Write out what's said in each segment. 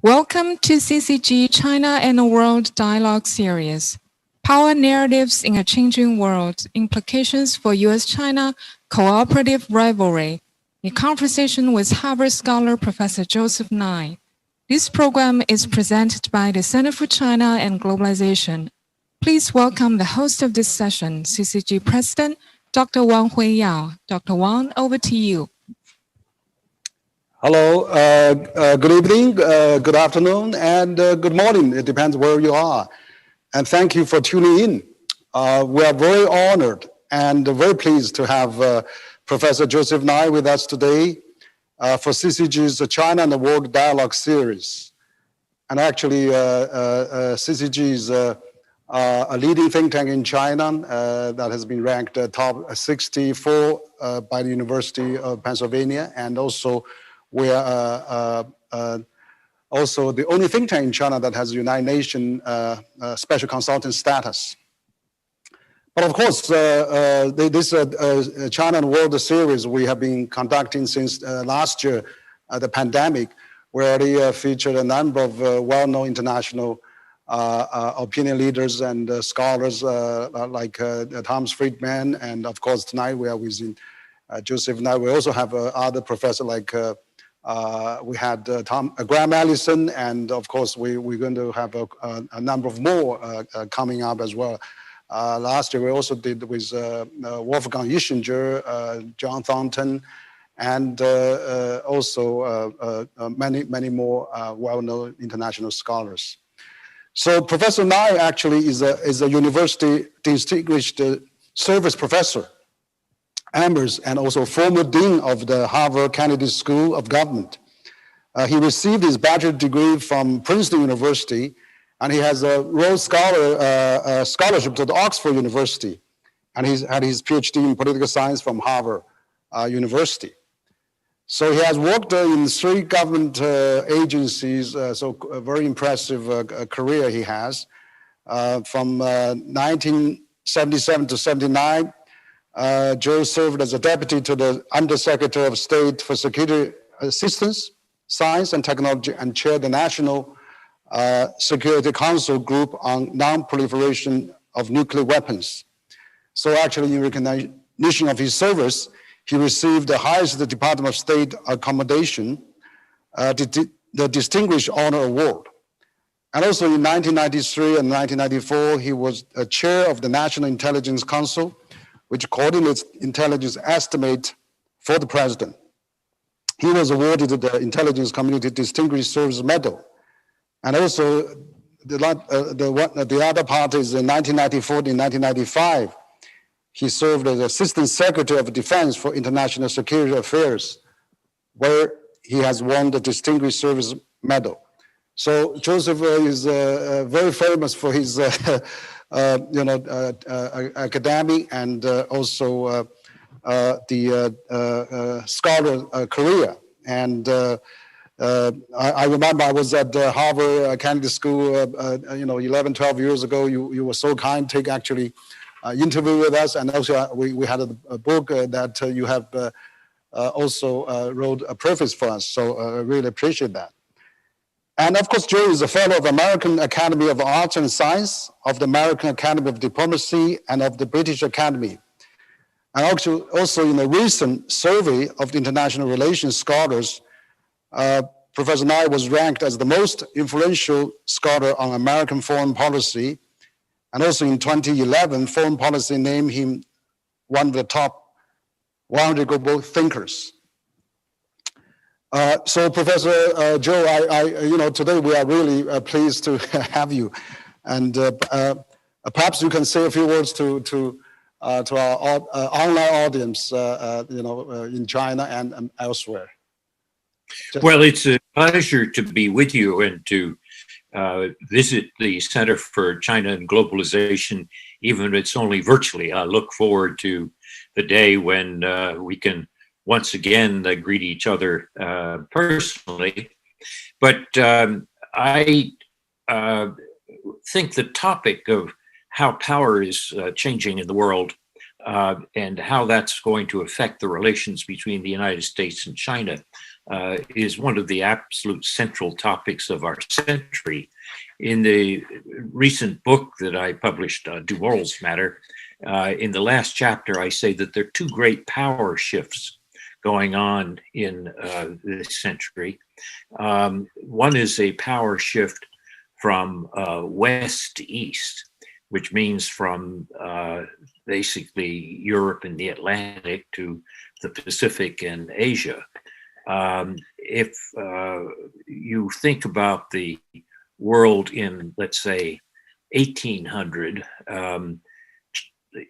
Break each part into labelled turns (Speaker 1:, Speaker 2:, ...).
Speaker 1: Welcome to CCG China and the World Dialogue Series, Power Narratives in a Changing World, Implications for US-China Cooperative Rivalry, a conversation with Harvard scholar Professor Joseph Nye. This program is presented by the Center for China and Globalization. Please welcome the host of this session, CCG President, Dr. Wang Huiyao. Dr. Wang, over to you.
Speaker 2: Hello, good evening, good afternoon, and good morning. It depends where you are. And thank you for tuning in. We are very honored and very pleased to have Professor Joseph Nye with us today for CCG's China and the World Dialogue Series. And actually, CCG is a leading think tank in China that has been ranked top 64 by the University of Pennsylvania, and also we are also the only think tank in China that has United Nations special consultant status. But of course, this China and World Series we have been conducting since last year, the pandemic, we already featured a number of well-known international opinion leaders and scholars like Thomas Friedman, and of course tonight we are with Joseph Nye. We also have other professors like we had Graham Allison, and of course we're going to have a number of more coming up as well. Last year we also did with Wolfgang Ischinger, John Thornton, and also many more well-known international scholars. So Professor Nye actually is a university distinguished service professor, Amherst, and also former dean of the Harvard Kennedy School of Government. He received his bachelor's degree from Princeton University, and he has a Rhodes scholarship to the Oxford University, and he's had his PhD in political science from Harvard University. So he has worked in 3 government agencies, so a very impressive career he has. From 1977 to 79, Joe served as a deputy to the Undersecretary of State for Security Assistance, Science and Technology, and chaired the National Security Council Group on Non-Proliferation of Nuclear Weapons. So actually, in recognition of his service, he received the highest Department of State accommodation, the Distinguished Honor Award. And also in 1993 and 1994, he was a chair of the National Intelligence Council, which coordinates intelligence estimate for the president. He was awarded the Intelligence Community Distinguished Service Medal. And also the other part is in 1994 and 1995, he served as Assistant Secretary of Defense for International Security Affairs, where he has won the Distinguished Service Medal. So Joseph is very famous for his academic and also the scholar career. And I remember I was at Harvard Kennedy School, 11, 12 years ago. You were so kind to actually interview with us, and also we had a book that you have also wrote a preface for us. So I really appreciate that. And of course, Joe is a fellow of the American Academy of Arts and Science, of the American Academy of Diplomacy, and of the British Academy. And also in a recent survey of the international relations scholars, Professor Nye was ranked as the most influential scholar on American foreign policy. And also in 2011, Foreign Policy named him one of the top 100 global thinkers. So Professor Joe, today we are really pleased to have you, and perhaps you can say a few words to our online audience, in China and elsewhere.
Speaker 3: Well, it's a pleasure to be with you and to visit the Center for China and Globalization, even if it's only virtually. I look forward to the day when we can once again greet each other personally. But I think the topic of how power is changing in the world and how that's going to affect the relations between the United States and China is one of the absolute central topics of our century. In the recent book that I published, Do Morals Matter, in the last chapter, I say that there are two great power shifts going on in this century. One is a power shift from west to east, which means from basically Europe and the Atlantic to the Pacific and Asia. If you think about the world in, let's say, 1800,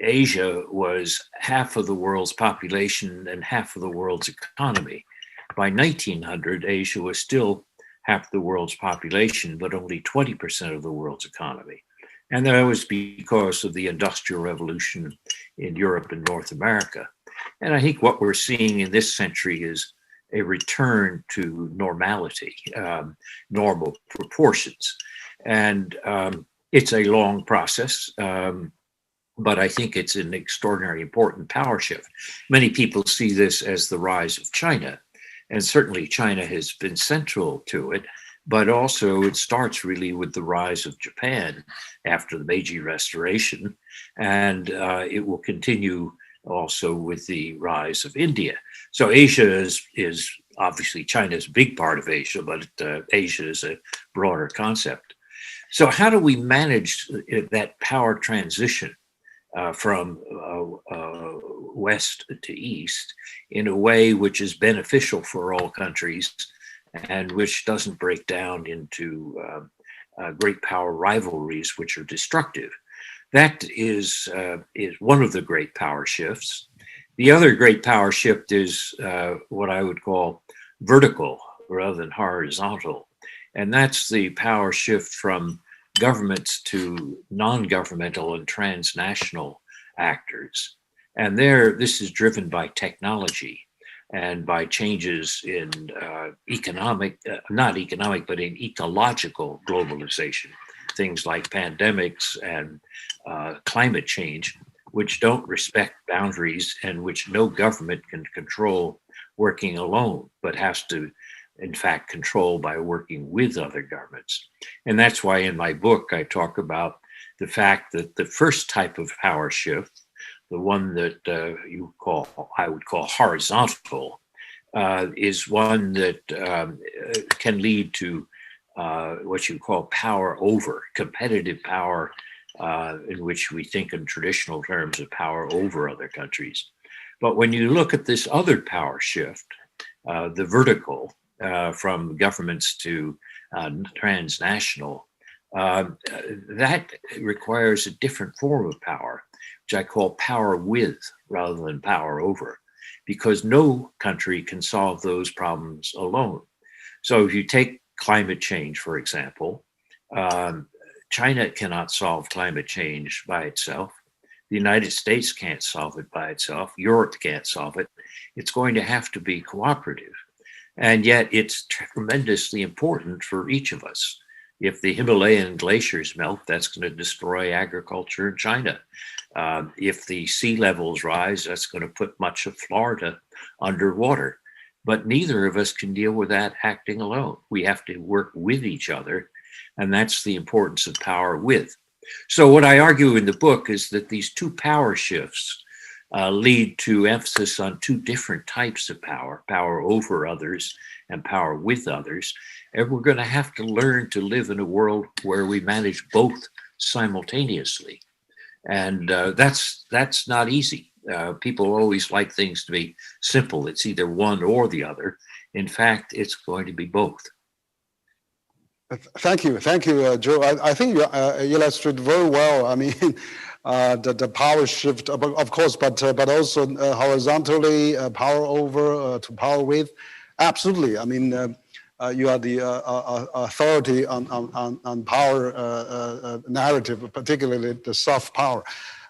Speaker 3: Asia was half of the world's population and half of the world's economy. By 1900, Asia was still half the world's population, but only 20% of the world's economy. And that was because of the Industrial Revolution in Europe and North America. And I think what we're seeing in this century is a return to normality, normal proportions. And it's a long process, but I think it's an extraordinarily important power shift. Many people see this as the rise of China, and certainly China has been central to it, but also it starts really with the rise of Japan after the Meiji Restoration, and it will continue also with the rise of India. So Asia is obviously China's a big part of Asia, but Asia is a broader concept. So how do we manage that power transition from west to east in a way which is beneficial for all countries and which doesn't break down into great power rivalries which are destructive? That is one of the great power shifts. The other great power shift is what I would call vertical rather than horizontal. And that's the power shift from governments to non-governmental and transnational actors. And this is driven by technology and by changes in not economic, but in ecological globalization. Things like pandemics and climate change, which don't respect boundaries and which no government can control working alone, but has to, in fact, control by working with other governments. And that's why in my book, I talk about the fact that the first type of power shift, the one that I would call horizontal, is one that can lead to what you call power over, competitive power, in which we think in traditional terms of power over other countries. But when you look at this other power shift, the vertical, from governments to transnational, that requires a different form of power, which I call power with rather than power over, because no country can solve those problems alone. So if you take climate change, for example, China cannot solve climate change by itself. The United States can't solve it by itself. Europe can't solve it. It's going to have to be cooperative. And yet it's tremendously important for each of us. If the Himalayan glaciers melt, that's going to destroy agriculture in China. If the sea levels rise, that's going to put much of Florida underwater. But neither of us can deal with that acting alone. We have to work with each other. And that's the importance of power with. So what I argue in the book is that these two power shifts lead to emphasis on two different types of power, power over others and power with others. And we're going to have to learn to live in a world where we manage both simultaneously. And that's not easy. People always like things to be simple. It's either one or the other. In fact, it's going to be both.
Speaker 2: Thank you, Joe. I think you illustrated very well. I mean, the power shift, of course, but also horizontally, power over to power with. Absolutely. I mean, you are the authority on power narrative, particularly the soft power.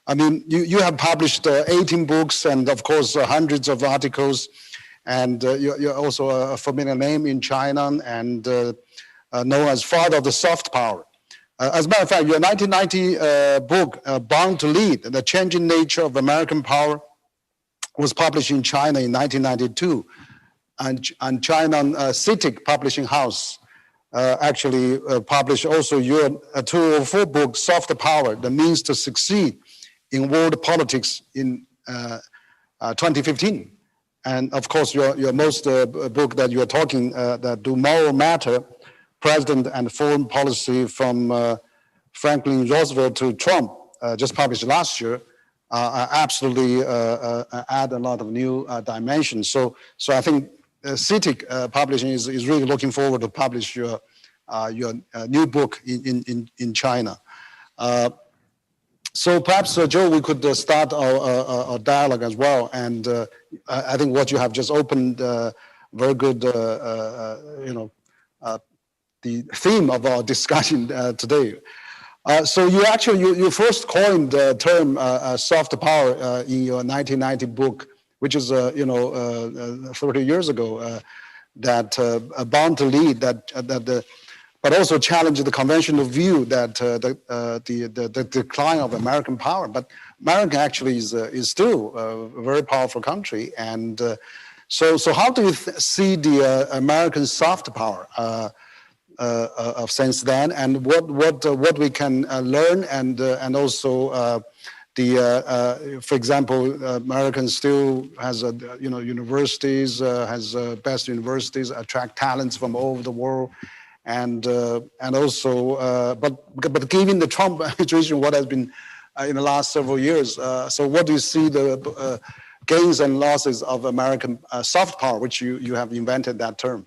Speaker 2: I mean, you have published 18 books and, of course, hundreds of articles, and you're also a familiar name in China and known as father of the soft power. As a matter of fact, your 1990 book, Bound to Lead, The Changing Nature of American Power, was published in China in 1992. And China CITIC Publishing House actually published also your 2004 book, Soft Power, The Means to Succeed in World Politics in 2015. And of course, your most book that you are talking, that Do Moral Matter, President and Foreign Policy from Franklin Roosevelt to Trump, just published last year, absolutely add a lot of new dimensions. So I think CITIC Publishing is really looking forward to publish your new book in China. So perhaps, Joe, we could start our dialogue as well. And I think what you have just opened, very good, the theme of our discussion today. So you actually, you first coined the term soft power in your 1990 book, which is, 30 years ago, that Bound to Lead, but also challenge the conventional view that the decline of American power. But America actually is still a very powerful country. And so how do you see the American soft power of since then, and what we can learn, and also for example, American still has universities, has best universities, attract talents from all over the world, and also but given the Trump administration, what has been in the last several years, so what do you see the gains and losses of American soft power, which you have invented that term?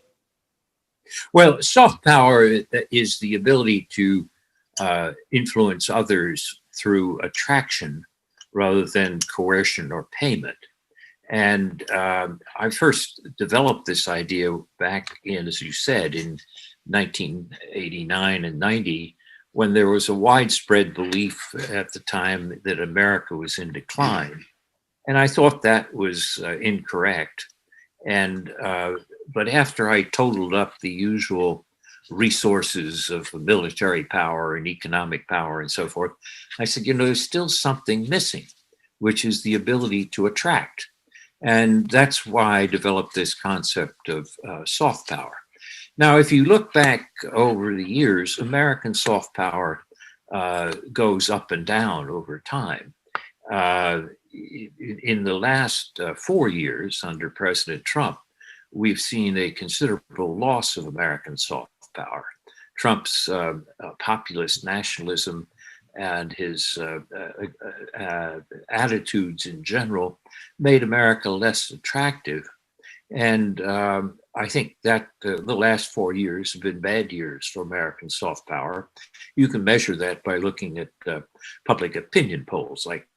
Speaker 3: Well, soft power is the ability to influence others through attraction rather than coercion or payment. And I first developed this idea back in, as you said, in 1989 and 90, when there was a widespread belief at the time that America was in decline. And I thought that was incorrect. And but after I totaled up the usual resources of military power and economic power and so forth, I said, there's still something missing, which is the ability to attract. And that's why I developed this concept of soft power. Now, if you look back over the years, American soft power goes up and down over time. In the last 4 years under President Trump, we've seen a considerable loss of American soft power. Trump's populist nationalism and his attitudes in general made America less attractive. And I think that the last 4 years have been bad years for American soft power. You can measure that by looking at public opinion polls like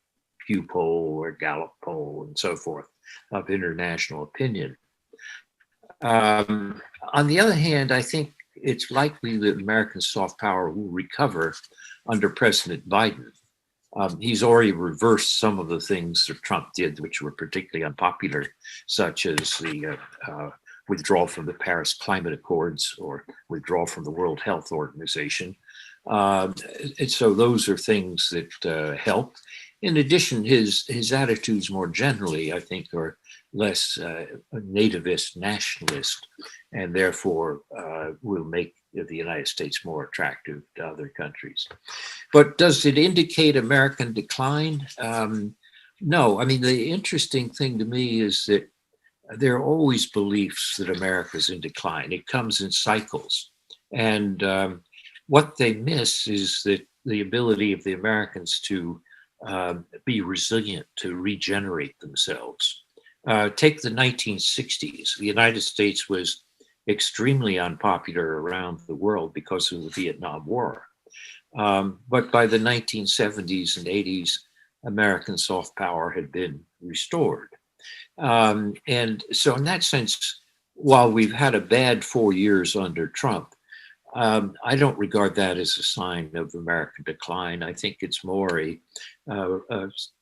Speaker 3: Pew poll or Gallup poll and so forth of international opinion. On the other hand, I think it's likely that American soft power will recover under President Biden. He's already reversed some of the things that Trump did, which were particularly unpopular, such as the withdrawal from the Paris Climate Accords or withdrawal from the World Health Organization. And so those are things that help. In addition, his attitudes more generally, I think, are less nativist, nationalist, and therefore will make the United States more attractive to other countries. But does it indicate American decline? No. I mean, the interesting thing to me is that there are always beliefs that America's in decline. It comes in cycles. And what they miss is that the ability of the Americans to be resilient, to regenerate themselves. Take the 1960s. The United States was extremely unpopular around the world because of the Vietnam War. But by the 1970s and 80s, American soft power had been restored. And so in that sense, while we've had a bad 4 years under Trump, I don't regard that as a sign of American decline. I think it's more a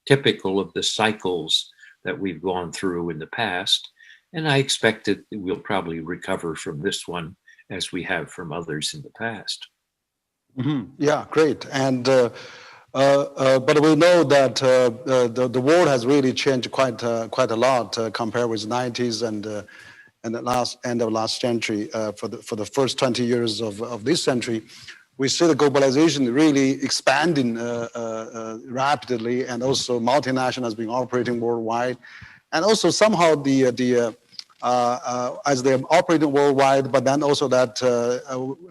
Speaker 3: typical of the cycles that we've gone through in the past. And I expect that we'll probably recover from this one as we have from others in the past.
Speaker 2: Yeah, great. And but we know that the world has really changed quite a lot compared with the 90s and the end of last century. For the first 20 years of this century, we see the globalization really expanding rapidly, and also multinationals being operating worldwide, and also somehow as they're operating worldwide, but then also that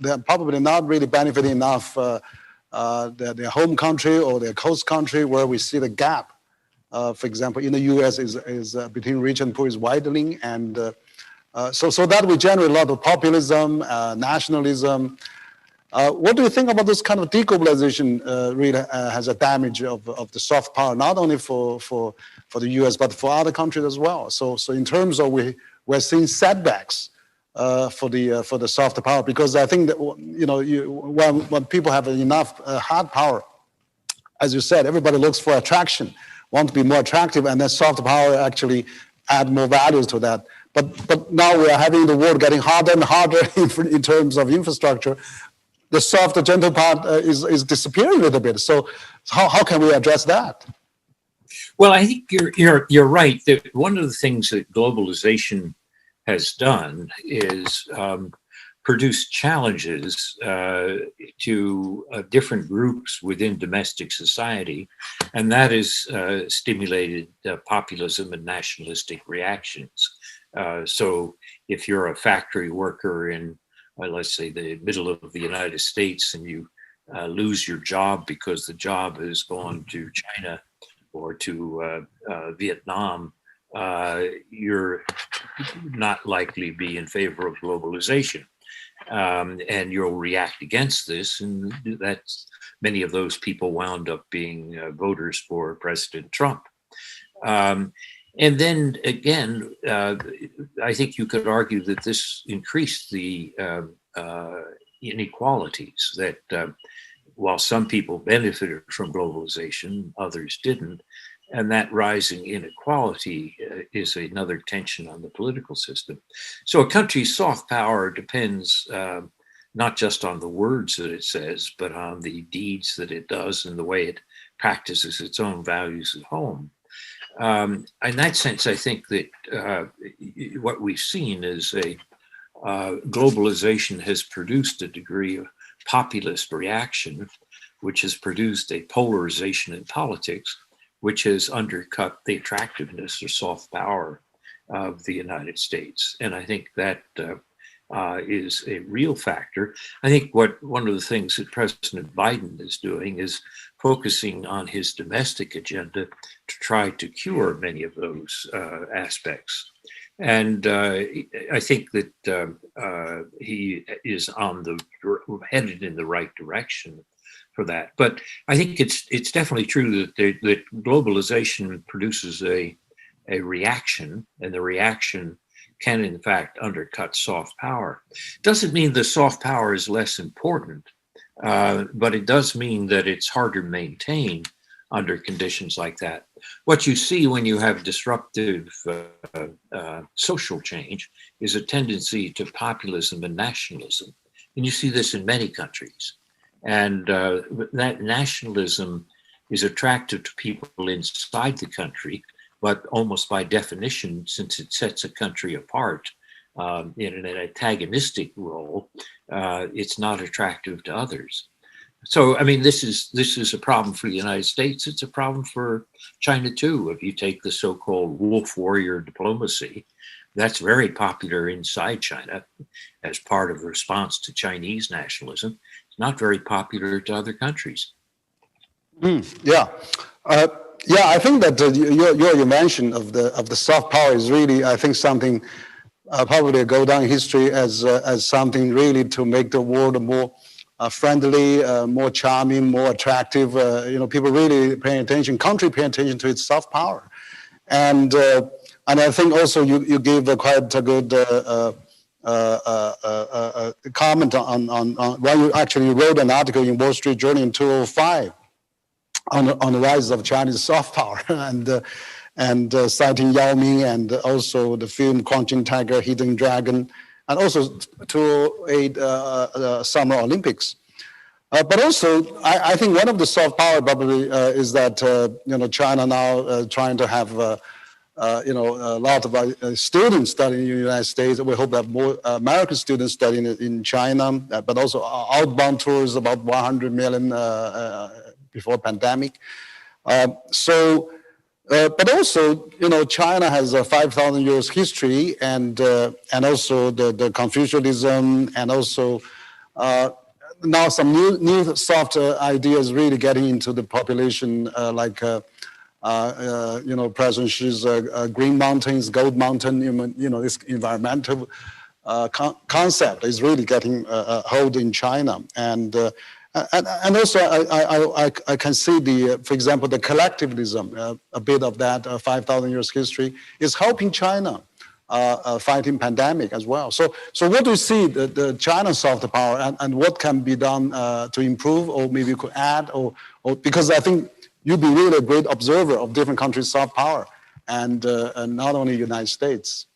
Speaker 2: they're probably not really benefiting enough their home country or their coast country, where we see the gap. For example, in the U.S. is between rich and poor is widening, and so that will generate a lot of populism, nationalism. What do you think about this kind of deglobalization? Really has a damage of the soft power, not only for the U.S. but for other countries as well. So in terms of we're seeing setbacks for the soft power, because I think that when people have enough hard power, as you said, everybody looks for attraction, want to be more attractive, and then soft power actually add more values to that. But now we are having the world getting harder and harder in terms of infrastructure. The soft, gentle part is disappearing a little bit. So how can we address that?
Speaker 3: Well, I think you're right that one of the things that globalization has done is produce challenges to different groups within domestic society, and that is stimulated populism and nationalistic reactions. So if you're a factory worker in, let's say, the middle of the United States, and you lose your job because the job has gone to China or to Vietnam, you're not likely to be in favor of globalization. And you'll react against this, and that's many of those people wound up being voters for President Trump. And then again, I think you could argue that this increased the inequalities, that while some people benefited from globalization, others didn't. And that rising inequality is another tension on the political system. So a country's soft power depends not just on the words that it says, but on the deeds that it does and the way it practices its own values at home. In that sense, I think that what we've seen is globalization has produced a degree of populist reaction, which has produced a polarization in politics, which has undercut the attractiveness or soft power of the United States. And I think that is a real factor. I think one of the things that President Biden is doing is focusing on his domestic agenda to try to cure many of those aspects. And I think that he is headed in the right direction for that. But I think it's definitely true that globalization produces a reaction, and the reaction can in fact undercut soft power. Doesn't mean the soft power is less important, but it does mean that it's harder to maintain under conditions like that. What you see when you have disruptive social change is a tendency to populism and nationalism. And you see this in many countries. And that nationalism is attractive to people inside the country, but almost by definition, since it sets a country apart in an antagonistic role, it's not attractive to others. So, I mean, this is a problem for the United States. It's a problem for China too. If you take the so-called wolf warrior diplomacy, that's very popular inside China as part of the response to Chinese nationalism. It's not very popular to other countries.
Speaker 2: Yeah, I think that your mention of the soft power is really, I think, something probably go down in history as something really to make the world more friendly, more charming, more attractive. People really paying attention, country paying attention to its soft power, and I think also you gave quite a good comment on when you actually wrote an article in Wall Street Journal in 2005 on the rise of Chinese soft power, and citing Yao Ming, and also the film Crouching Tiger, Hidden Dragon, and also 2008 Summer Olympics. But also, I think one of the soft power probably is that China now trying to have a lot of students studying in the United States. We hope that more American students studying in China, but also outbound tours about 100 million before pandemic. But also, China has a 5,000 years history, and also the Confucianism, and also now some new soft ideas really getting into the population, like President Xi's Green Mountains, Gold Mountain. This environmental concept is really getting a hold in China, and also I can see for example, the collectivism, a bit of that 5,000 years history is helping China fighting pandemic as well. So what do you see the China soft power, and what can be done to improve, or maybe you could add, or because I think you'd be really a great observer of different countries' soft power, and not only United States.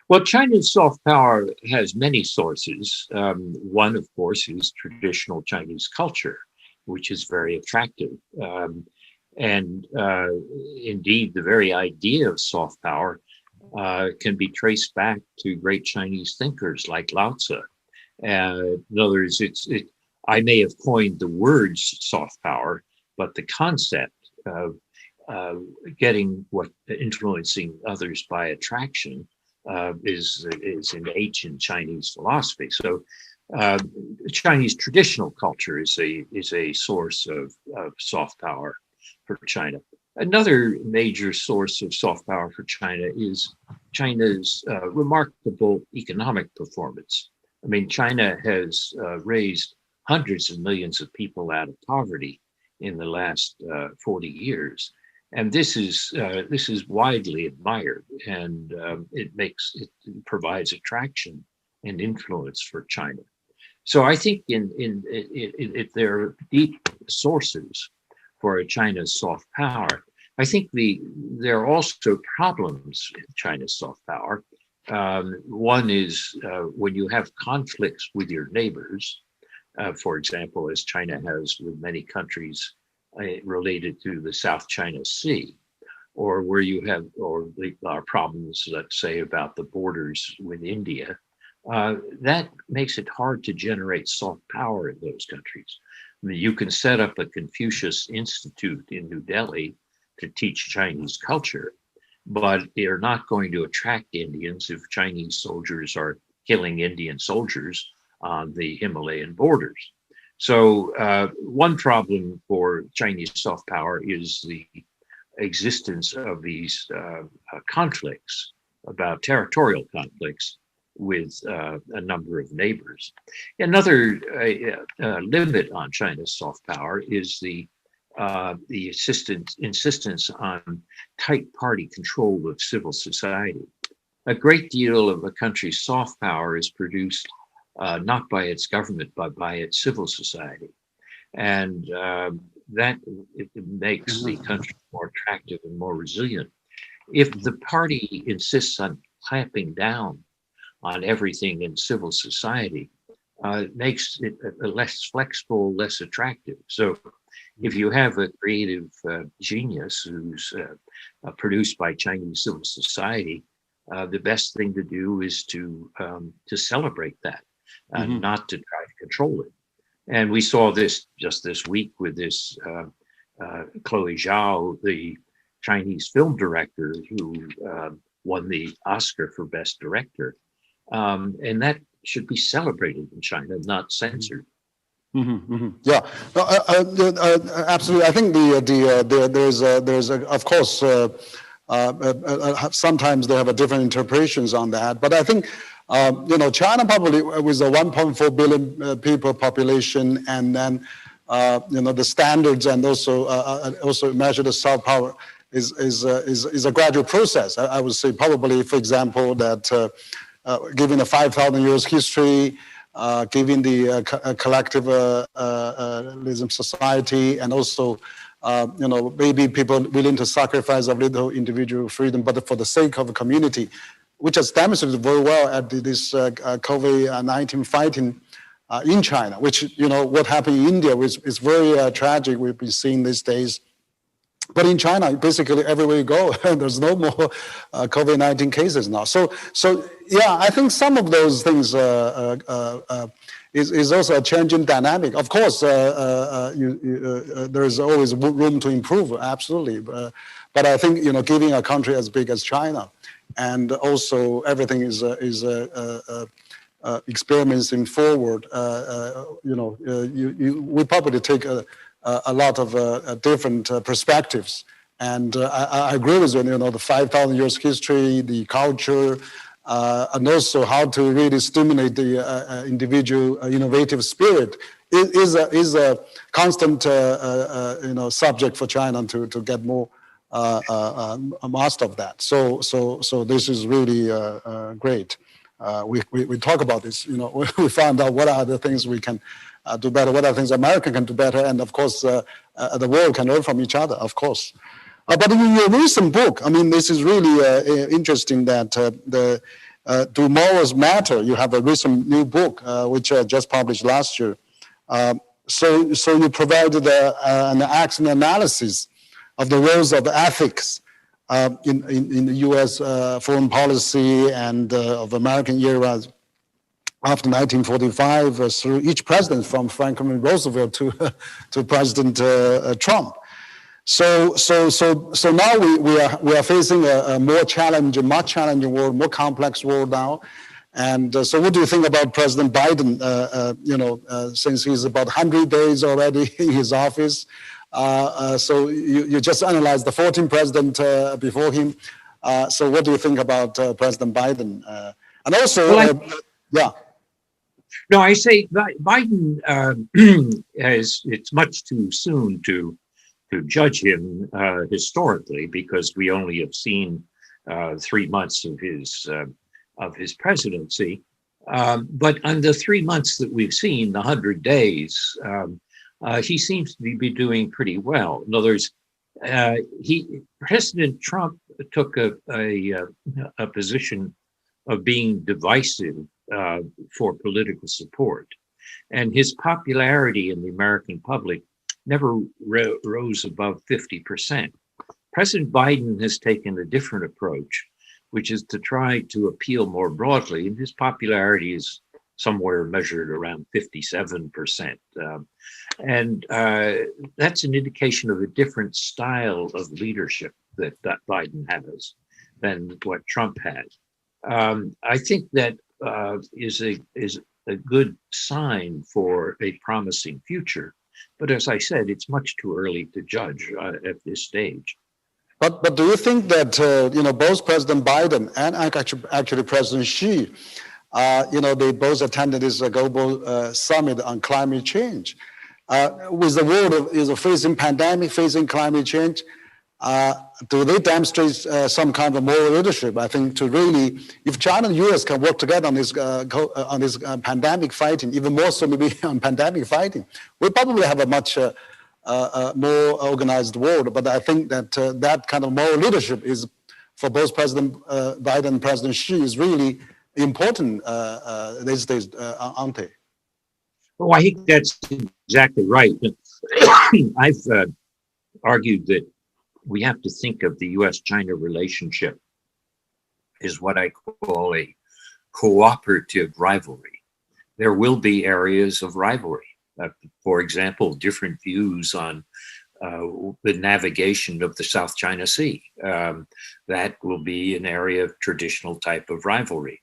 Speaker 3: Well, China's soft power has many sources. One, of course, is traditional Chinese culture, which is very attractive. And indeed, the very idea of soft power can be traced back to great Chinese thinkers like Lao Tzu. In other words, I may have coined the words soft power, but the concept of influencing others by attraction is in ancient Chinese philosophy. So Chinese traditional culture is a source of soft power for China. Another major source of soft power for China is China's remarkable economic performance. I mean, China has raised hundreds of millions of people out of poverty in the last 40 years. And this is widely admired, and it provides attraction and influence for China. So I think if there are deep sources for China's soft power, I think there are also problems in China's soft power. One is when you have conflicts with your neighbors, for example, as China has with many countries related to the South China Sea, or where you have, our problems, let's say, about the borders with India, that makes it hard to generate soft power in those countries. I mean, you can set up a Confucius Institute in New Delhi to teach Chinese culture, but they're not going to attract Indians if Chinese soldiers are killing Indian soldiers on the Himalayan borders. So one problem for Chinese soft power is the existence of these conflicts, about territorial conflicts with a number of neighbors. Another limit on China's soft power is the insistence on tight party control of civil society. A great deal of a country's soft power is produced not by its government, but by its civil society. And that makes the country more attractive and more resilient. If the party insists on clamping down on everything in civil society, it makes it less flexible, less attractive. So if you have a creative genius who's produced by Chinese civil society, the best thing to do is to celebrate that. Not to try to control it. And we saw this just this week with this Chloe Zhao, the Chinese film director who won the Oscar for Best Director. And that should be celebrated in China, not censored.
Speaker 2: Yeah, absolutely. I think there's of course, sometimes they have a different interpretations on that, but I think China probably with a 1.4 billion people population, and then the standards, and also measure the soft power is a gradual process. I would say probably, for example, that given a 5,000 years history, given the collectivism society, and also maybe people willing to sacrifice a little individual freedom, but for the sake of the community, which has demonstrated very well at this COVID-19 fighting. in China, which, what happened in India is very tragic. We've been seeing these days. But in China, basically everywhere you go, there's no more COVID-19 cases now. So yeah, I think some of those things is also a changing dynamic. Of course, there's always room to improve, absolutely. But I think, giving a country as big as China, and also everything is experiencing forward, we probably take a lot of different perspectives. And I agree with you, the 5,000 years history, the culture, and also how to really stimulate the individual innovative spirit is a constant subject for China to get more master of that. So this is really great. We talk about this, we find out what are the things we can do better, what are things America can do better, and of course the world can learn from each other, of course. But in your recent book, I mean, this is really interesting that Do Morals Matter? You have a recent new book which just published last year. So you provided an action analysis of the roles of ethics in the U.S. Foreign policy and of American era after 1945 through each president, from Franklin Roosevelt to President Trump. So now we are facing a more challenging, much challenging world, more complex world now. And so what do you think about President Biden, since he's about 100 days already in his office? So you just analyzed the 14th president before him. So what do you think about President Biden? And also, yeah.
Speaker 3: No, I say Biden it's much too soon to judge him historically, because we only have seen 3 months of his presidency. But on the 3 months that we've seen, the 100 days, he seems to be doing pretty well. In other words, President Trump took a position of being divisive for political support, and his popularity in the American public never rose above 50%. President Biden has taken a different approach, which is to try to appeal more broadly, and his popularity is somewhere measured around 57%. And that's an indication of a different style of leadership that Biden has than what Trump had. I think that is a good sign for a promising future. But as I said, it's much too early to judge at this stage.
Speaker 2: But do you think that both President Biden and actually President Xi, they both attended this global summit on climate change, with the world is facing pandemic, facing climate change? Do they demonstrate some kind of moral leadership? I think to really, if China and US can work together on this pandemic fighting, even more so maybe on pandemic fighting, we probably have a much more organized world. But I think that that kind of moral leadership is, for both President Biden and President Xi, is really important these days, aren't they?
Speaker 3: Well, I think that's exactly right. I've argued that we have to think of the US-China relationship as what I call a cooperative rivalry. There will be areas of rivalry. For example, different views on the navigation of the South China Sea. That will be an area of traditional type of rivalry.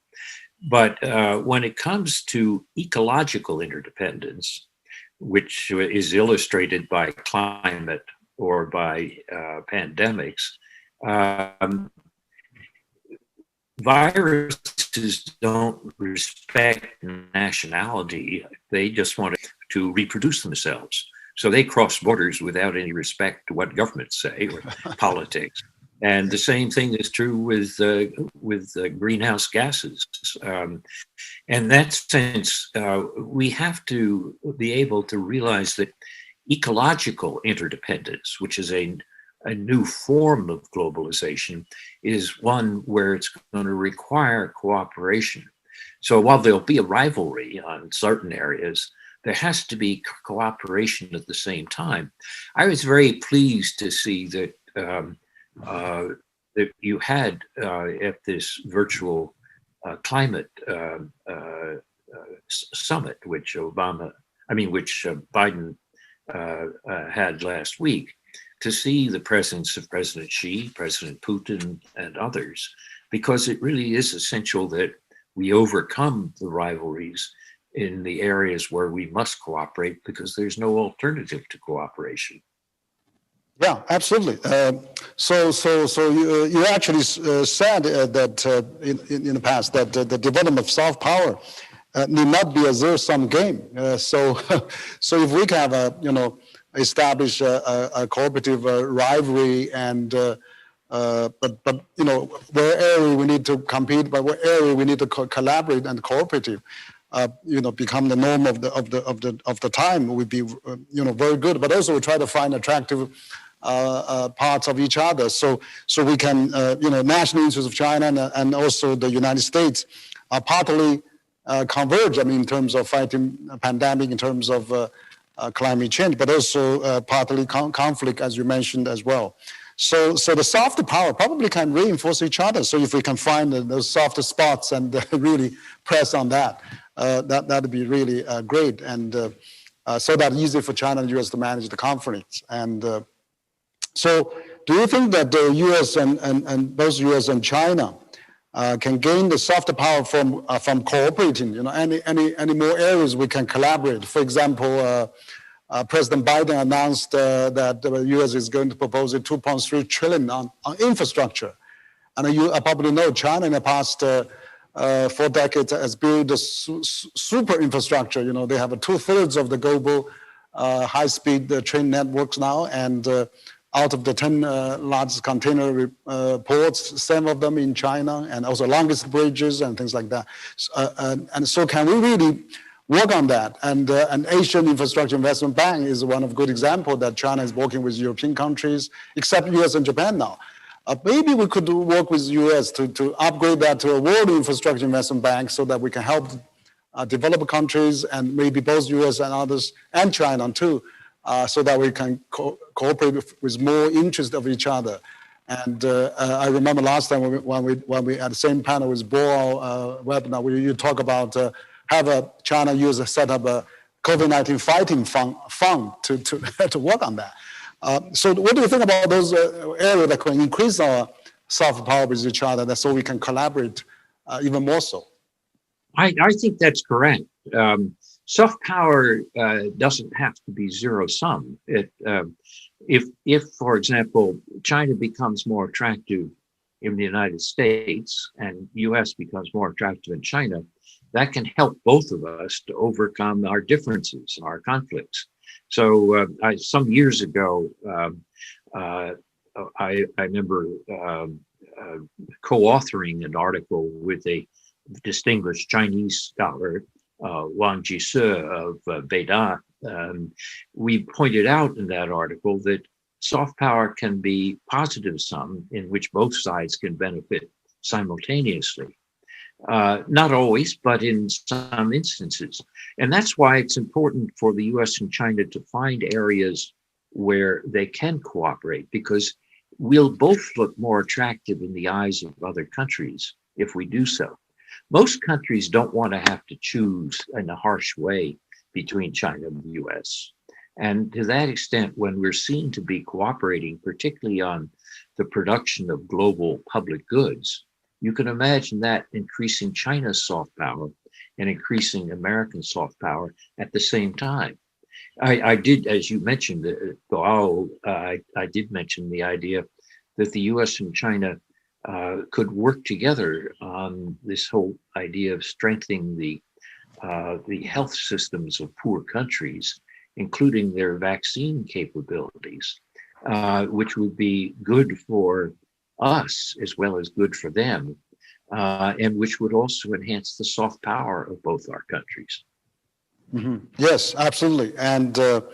Speaker 3: But when it comes to ecological interdependence, which is illustrated by climate or by pandemics, viruses don't respect nationality. They just want to reproduce themselves. So they cross borders without any respect to what governments say or politics. And the same thing is true with greenhouse gases. In that sense, we have to be able to realize that ecological interdependence, which is a new form of globalization, is one where it's going to require cooperation. So while there'll be a rivalry on certain areas, there has to be cooperation at the same time. I was very pleased to see that that you had at this virtual climate summit, which Biden had last week, to see the presence of President Xi, President Putin, and others, because it really is essential that we overcome the rivalries in the areas where we must cooperate, because there's no alternative to cooperation.
Speaker 2: Yeah, absolutely. So you actually said that in the past that the development of soft power need not be a zero-sum game. So if we can establish a cooperative rivalry and but where area we need to compete, but where area we need to collaborate and cooperative, become the norm of the time would be very good. But also we try to find attractive parts of each other, so we can national interests of China and also the United States are partly converge. I mean, in terms of fighting a pandemic, in terms of climate change, but also partly conflict, as you mentioned as well. So the soft power probably can reinforce each other. So if we can find those soft spots and really press on that, that'd be really great, and so that easy for China and U.S. to manage the conflicts. And so, do you think that the U.S. and both U.S. and China can gain the soft power from cooperating? Any more areas we can collaborate? For example, President Biden announced that the U.S. is going to propose a $2.3 trillion on infrastructure, and you probably know China in the past 4 decades has built a super infrastructure. They have 2/3 of the global high-speed train networks now, and out of the 10 largest container ports, 7 of them in China, and also longest bridges and things like that. And so can we really work on that? And an Asian Infrastructure Investment Bank is one of good example that China is working with European countries, except US and Japan now. Maybe we could work with US to upgrade that to a World Infrastructure Investment Bank so that we can help developed countries, and maybe both US and others, and China too, so that we can cooperate with more interest of each other. And I remember last time when we at the same panel with Bo webinar, you talk about have China use set up a COVID-19 fighting fund to work on that. So what do you think about those areas that can increase our soft power with each other, so we can collaborate even more so?
Speaker 3: I think that's correct. Soft power doesn't have to be zero sum. If, for example, China becomes more attractive in the United States and U.S. becomes more attractive in China, that can help both of us to overcome our differences and our conflicts. So some years ago, I remember co-authoring an article with a distinguished Chinese scholar, Wang of Beida. We pointed out in that article that soft power can be positive sum in which both sides can benefit simultaneously. Not always, but in some instances. And that's why it's important for the US and China to find areas where they can cooperate, because we'll both look more attractive in the eyes of other countries if we do so. Most countries don't want to have to choose in a harsh way between China and the US. And to that extent, when we're seen to be cooperating, particularly on the production of global public goods, you can imagine that increasing China's soft power and increasing American soft power at the same time. I did, as you mentioned, I did mention the idea that the US and China could work together on this whole idea of strengthening the health systems of poor countries, including their vaccine capabilities, which would be good for us as well as good for them, and which would also enhance the soft power of both our countries.
Speaker 2: Mm-hmm. Yes, absolutely. And that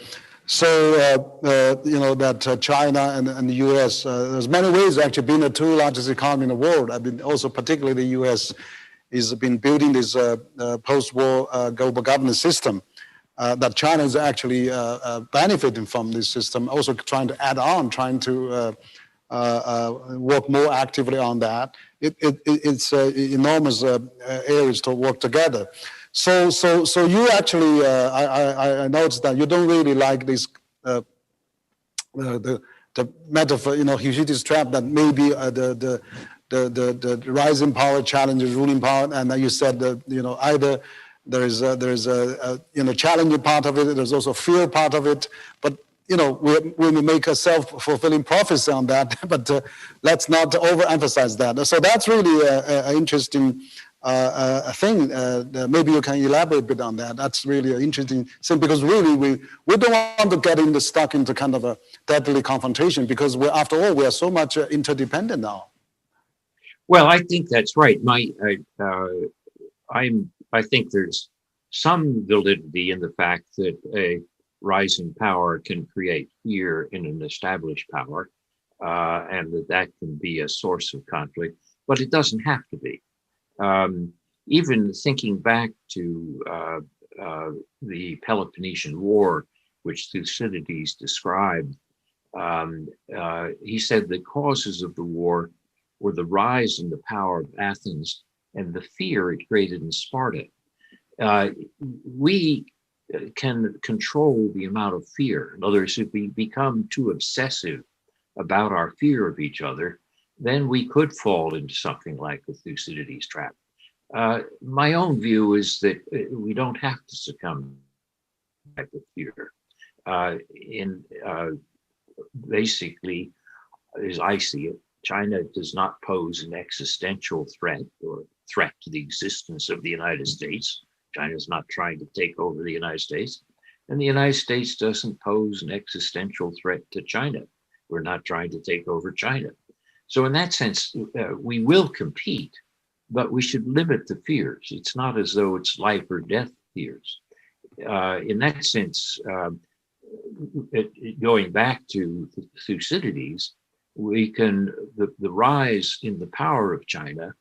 Speaker 2: China and the U.S., there's many ways actually being the 2 largest economies in the world. I mean, also particularly the U.S. is been building this post-war global governance system. That China is actually benefiting from this system, also trying to add on, trying to work more actively on that. It's enormous areas to work together. So you actually, I noticed that you don't really like this the metaphor, Thucydides' trap, that maybe the rising power challenges ruling power, and then you said that either there's a challenging part of it, there's also fear part of it, but we make a self-fulfilling prophecy on that, but let's not overemphasize that. So that's really an interesting thing. Maybe you can elaborate a bit on that. That's really an interesting thing, because really we don't want to get stuck into kind of a deadly confrontation, because after all, we are so much interdependent now.
Speaker 3: Well, I think that's right. I think there's some validity in the fact that a rising power can create fear in an established power, and that can be a source of conflict, but it doesn't have to be. Even thinking back to the Peloponnesian War, which Thucydides described, he said the causes of the war were the rise in the power of Athens and the fear it created in Sparta. We can control the amount of fear. In other words, if we become too obsessive about our fear of each other, then we could fall into something like the Thucydides trap. My own view is that we don't have to succumb to that fear. Basically, as I see it, China does not pose an existential threat or threat to the existence of the United States. China is not trying to take over the United States, and the United States doesn't pose an existential threat to China. We're not trying to take over China. So in that sense, we will compete, but we should limit the fears. It's not as though it's life or death fears. In that sense, going back to Thucydides, the rise in the power of China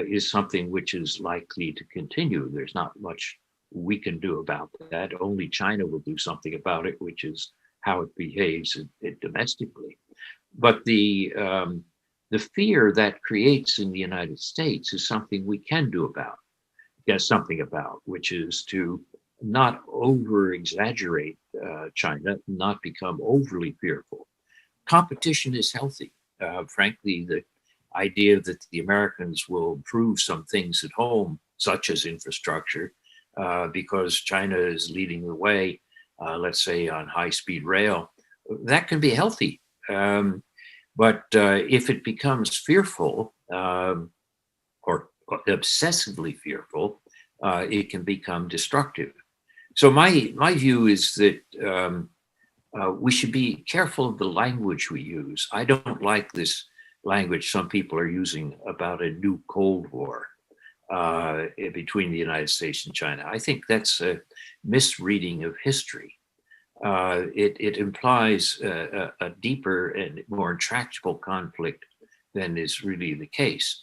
Speaker 3: is something which is likely to continue. There's not much we can do about that. Only China will do something about it, which is how it behaves domestically. But the fear that creates in the United States is something we can do about, which is to not over exaggerate China, not become overly fearful. Competition is healthy. Frankly, the idea that the Americans will improve some things at home, such as infrastructure, because China is leading the way, let's say on high-speed rail, that can be healthy. But if it becomes fearful or obsessively fearful, it can become destructive. So my view is that we should be careful of the language we use. I don't like this language some people are using about a new Cold War between the United States and China. I think that's a misreading of history. It implies a deeper and more intractable conflict than is really the case.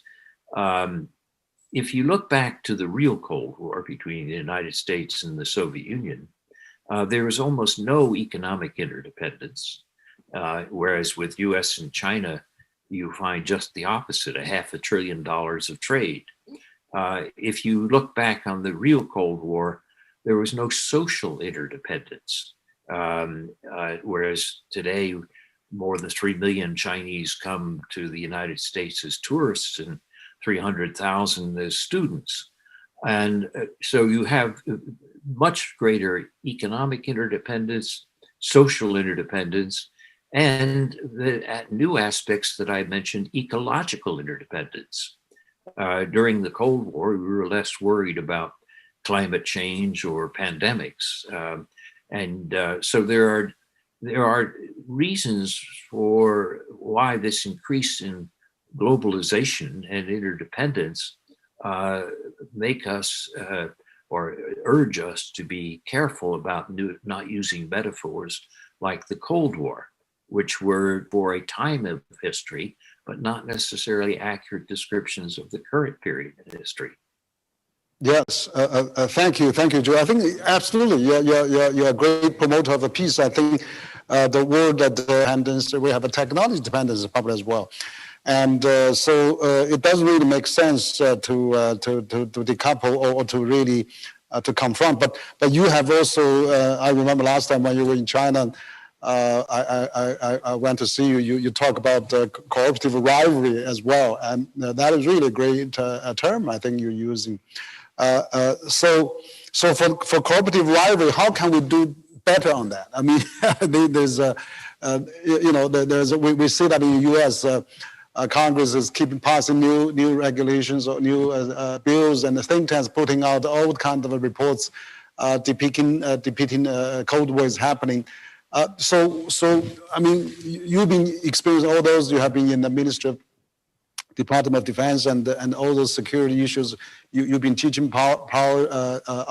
Speaker 3: If you look back to the real Cold War between the United States and the Soviet Union, there was almost no economic interdependence, whereas with US and China, you find just the opposite, $500 billion of trade. If you look back on the real Cold War, there was no social interdependence. Whereas today, more than 3 million Chinese come to the United States as tourists and 300,000 as students. And so you have much greater economic interdependence, social interdependence, and the new aspects that I mentioned, ecological interdependence. During the Cold War, we were less worried about climate change or pandemics. So there are reasons for why this increase in globalization and interdependence make us or urge us to be careful about not using metaphors like the Cold War, which were for a time of history, but not necessarily accurate descriptions of the current period in history.
Speaker 2: Yes, thank you, Joe. I think absolutely, you're a great promoter of the peace. I think the word that dependence, we have a technology dependence probably as well, and so it doesn't really make sense to decouple or to really to confront. But you have also, I remember last time when you were in China. I went to see you. You talk about cooperative rivalry as well, and that is really a great term I think you're using. So for cooperative rivalry, how can we do better on that? I mean, there's we see that in the U.S. Congress is keeping passing new regulations or new bills, and the think tanks putting out all kinds of reports depicting cold wars happening. So I mean, you've been experiencing all those. You have been in the Ministry of Department of Defense and all those security issues. You've been teaching power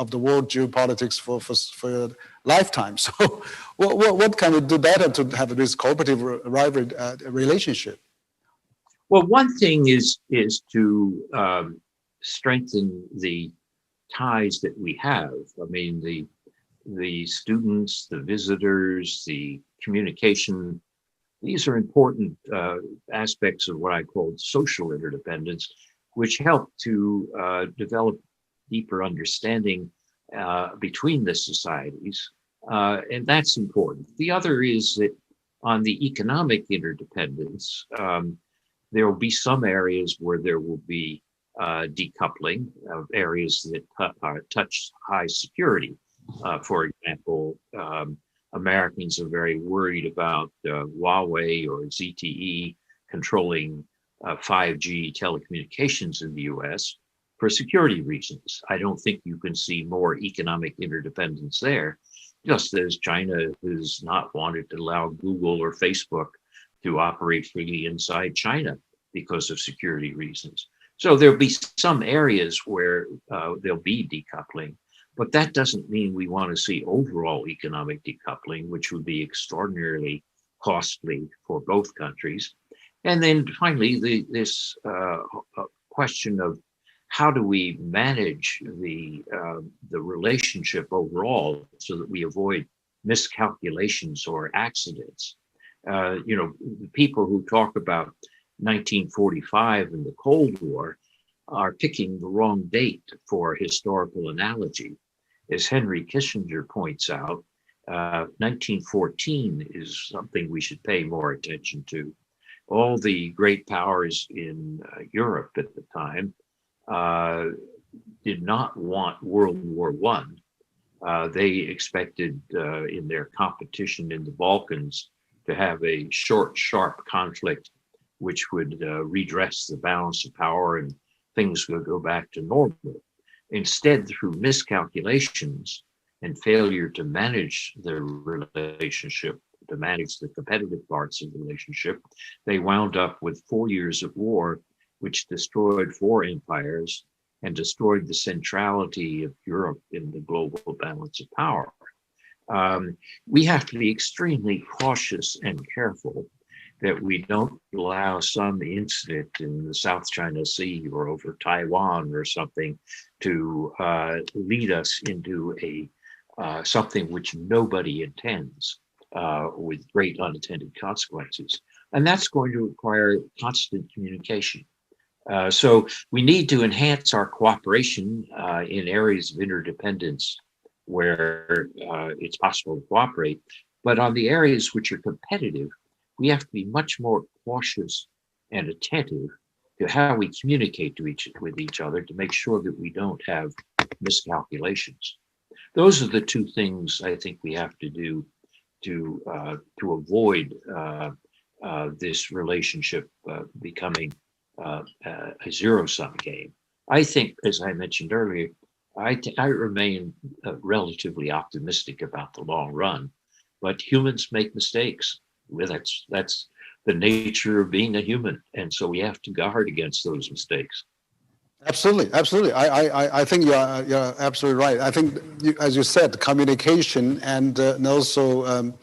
Speaker 2: of the world geopolitics for your lifetime. So what can we do better to have this cooperative rivalry relationship?
Speaker 3: Well, one thing is to strengthen the ties that we have. I mean, the students, the visitors, the communication. These are important aspects of what I call social interdependence, which help to develop deeper understanding between the societies, and that's important. The other is that on the economic interdependence, there will be some areas where there will be decoupling of areas that touch high security. For example, Americans are very worried about Huawei or ZTE controlling 5G telecommunications in the US for security reasons. I don't think you can see more economic interdependence there, just as China has not wanted to allow Google or Facebook to operate freely inside China because of security reasons. So there'll be some areas where there'll be decoupling. But that doesn't mean we want to see overall economic decoupling, which would be extraordinarily costly for both countries. And then finally, this question of how do we manage the relationship overall so that we avoid miscalculations or accidents. The people who talk about 1945 and the Cold War are picking the wrong date for historical analogy. As Henry Kissinger points out, 1914 is something we should pay more attention to. All the great powers in Europe at the time did not want World War I. They expected in their competition in the Balkans to have a short, sharp conflict which would redress the balance of power and things would go back to normal. Instead, through miscalculations and failure to manage the relationship, to manage the competitive parts of the relationship, they wound up with 4 years of war, which destroyed 4 empires and destroyed the centrality of Europe in the global balance of power. We have to be extremely cautious and careful that we don't allow some incident in the South China Sea or over Taiwan or something to lead us into something which nobody intends with great unintended consequences. And that's going to require constant communication. So we need to enhance our cooperation in areas of interdependence where it's possible to cooperate. But on the areas which are competitive, we have to be much more cautious and attentive to how we communicate with each other to make sure that we don't have miscalculations. Those are the 2 things I think we have to do to avoid this relationship becoming a zero-sum game. I think, as I mentioned earlier, I remain relatively optimistic about the long run, but humans make mistakes. That's the nature of being a human, and so we have to guard against those mistakes.
Speaker 2: Absolutely. I think you're absolutely right. I think, as you said, communication and also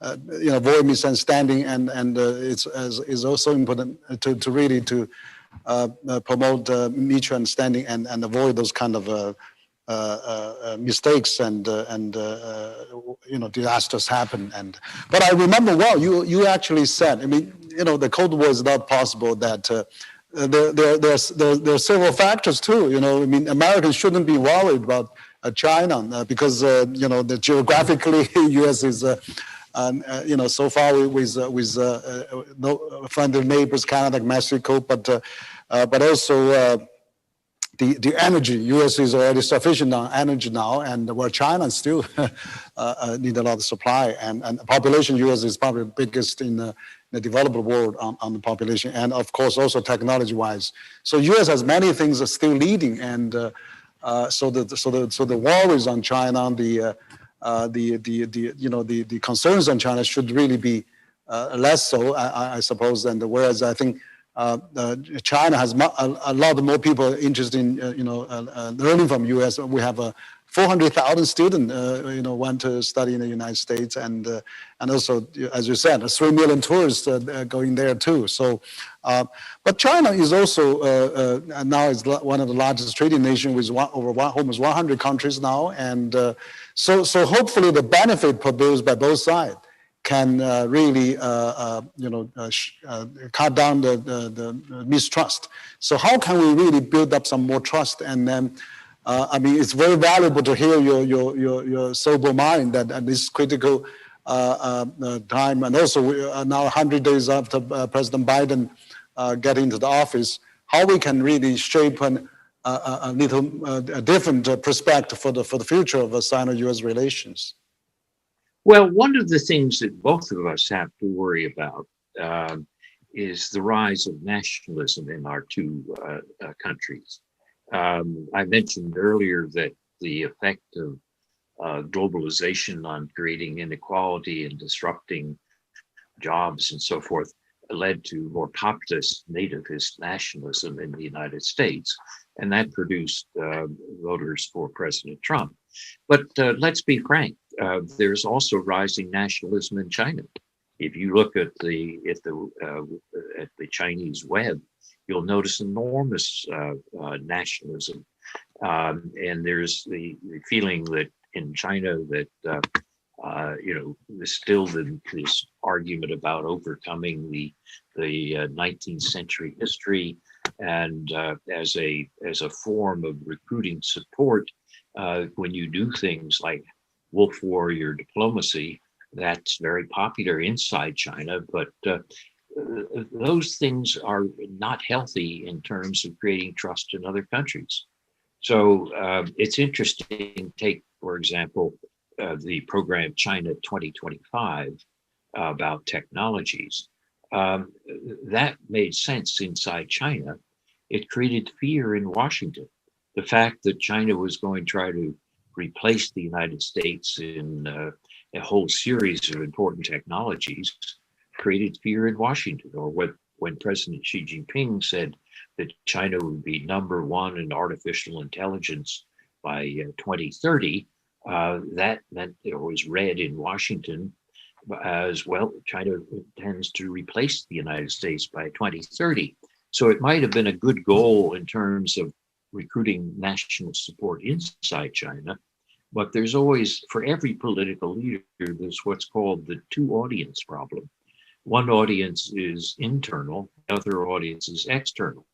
Speaker 2: avoid misunderstanding and it's is also important to really promote mutual understanding and avoid those kind of mistakes and disasters happen. But I remember well, you actually said, I mean, the Cold War is not possible. That there are several factors too. I mean, Americans shouldn't be worried about China because geographically U.S. is so far with no friendly neighbors, Canada, Mexico, but also. The energy, U.S. is already sufficient on energy now, and where China still need a lot of supply, and population, U.S. is probably the biggest in the developed world on the population, and of course also technology-wise. So U.S. has many things that's still leading, and so the worries on China, the concerns on China should really be less so, I suppose, and whereas I think. China has a lot more people interested in learning from U.S. We have 400,000 students want to study in the United States, and also, as you said, 3 million tourists going there too. So, but China is also now is one of the largest trading nations with almost 100 countries now, and so hopefully the benefit produced by both sides can really, cut down the mistrust. So how can we really build up some more trust? And then, I mean, it's very valuable to hear your sober mind that at this critical time, and also we are now 100 days after President Biden getting into the office, how we can really shape a different perspective for the future of Sino-U.S. relations.
Speaker 3: Well, one of the things that both of us have to worry about is the rise of nationalism in our two countries. I mentioned earlier that the effect of globalization on creating inequality and disrupting jobs and so forth led to more populist nativist nationalism in the United States, and that produced voters for President Trump. But let's be frank, there's also rising nationalism in China. If you look at the Chinese web, you'll notice enormous nationalism, and there's the feeling that in China that there's still this argument about overcoming the 19th century history, and as a form of recruiting support, when you do things like wolf warrior diplomacy, that's very popular inside China, but those things are not healthy in terms of creating trust in other countries. So it's interesting. Take, for example, the program China 2025 about technologies. That made sense inside China. It created fear in Washington. The fact that China was going to try to replace the United States in a whole series of important technologies created fear in Washington. Or when President Xi Jinping said that China would be #1 in artificial intelligence by 2030, that meant it was read in Washington as well. China intends to replace the United States by 2030. So it might have been a good goal in terms of recruiting national support inside China, but there's always, for every political leader, there's what's called the two audience problem. One audience is internal, the other audience is external.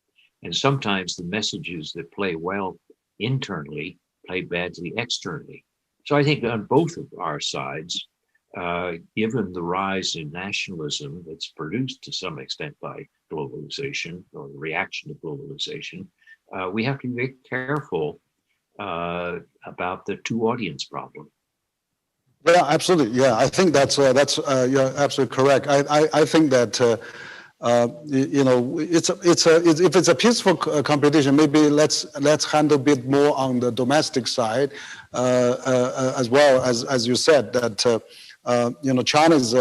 Speaker 3: And sometimes the messages that play well internally play badly externally. So I think on both of our sides, given the rise in nationalism that's produced to some extent by globalization or the reaction to globalization, we have to be very careful about the two audience problem.
Speaker 2: Yeah, absolutely. Yeah, I think that's you're absolutely correct. I think that if it's a peaceful competition, maybe let's handle a bit more on the domestic side, as well as you said that China is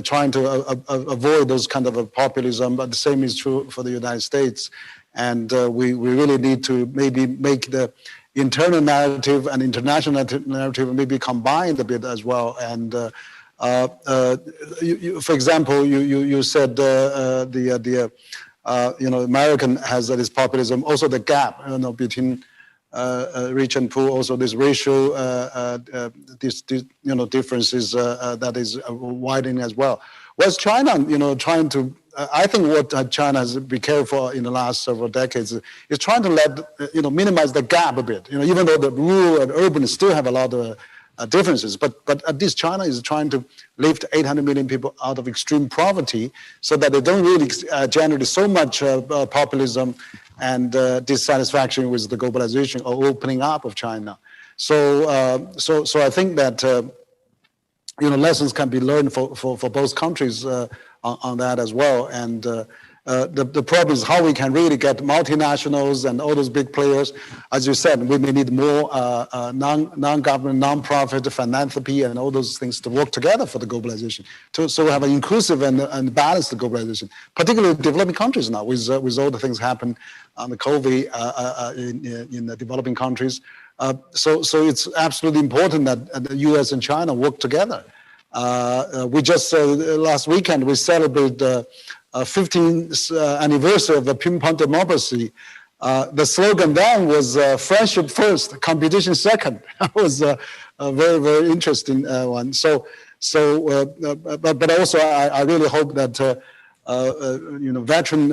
Speaker 2: trying to avoid those kind of populism, but the same is true for the United States, and we really need to maybe make the internal narrative and international narrative maybe combined a bit as well. And for example, you said American has this populism, also the gap, between rich and poor, also this racial differences that is widening as well. Whereas China, trying to, I think what China has been careful in the last several decades is trying to minimize the gap a bit. Even though the rural and urban still have a lot of differences, but at least China is trying to lift 800 million people out of extreme poverty so that they don't really generate so much populism and dissatisfaction with the globalization or opening up of China. So I think that lessons can be learned for both countries on that as well. And the problem is how we can really get multinationals and all those big players. As you said, we may need more non-government, non-profit philanthropy and all those things to work together for the globalization. So we have an inclusive and balanced globalization, particularly in developing countries now, with all the things happen on the COVID in the developing countries. So it's absolutely important that the U.S. and China work together. We just last weekend we celebrated the 15th anniversary of the ping-pong democracy. The slogan then was "Friendship first, competition second." That was a very, very interesting one. But also I really hope that veteran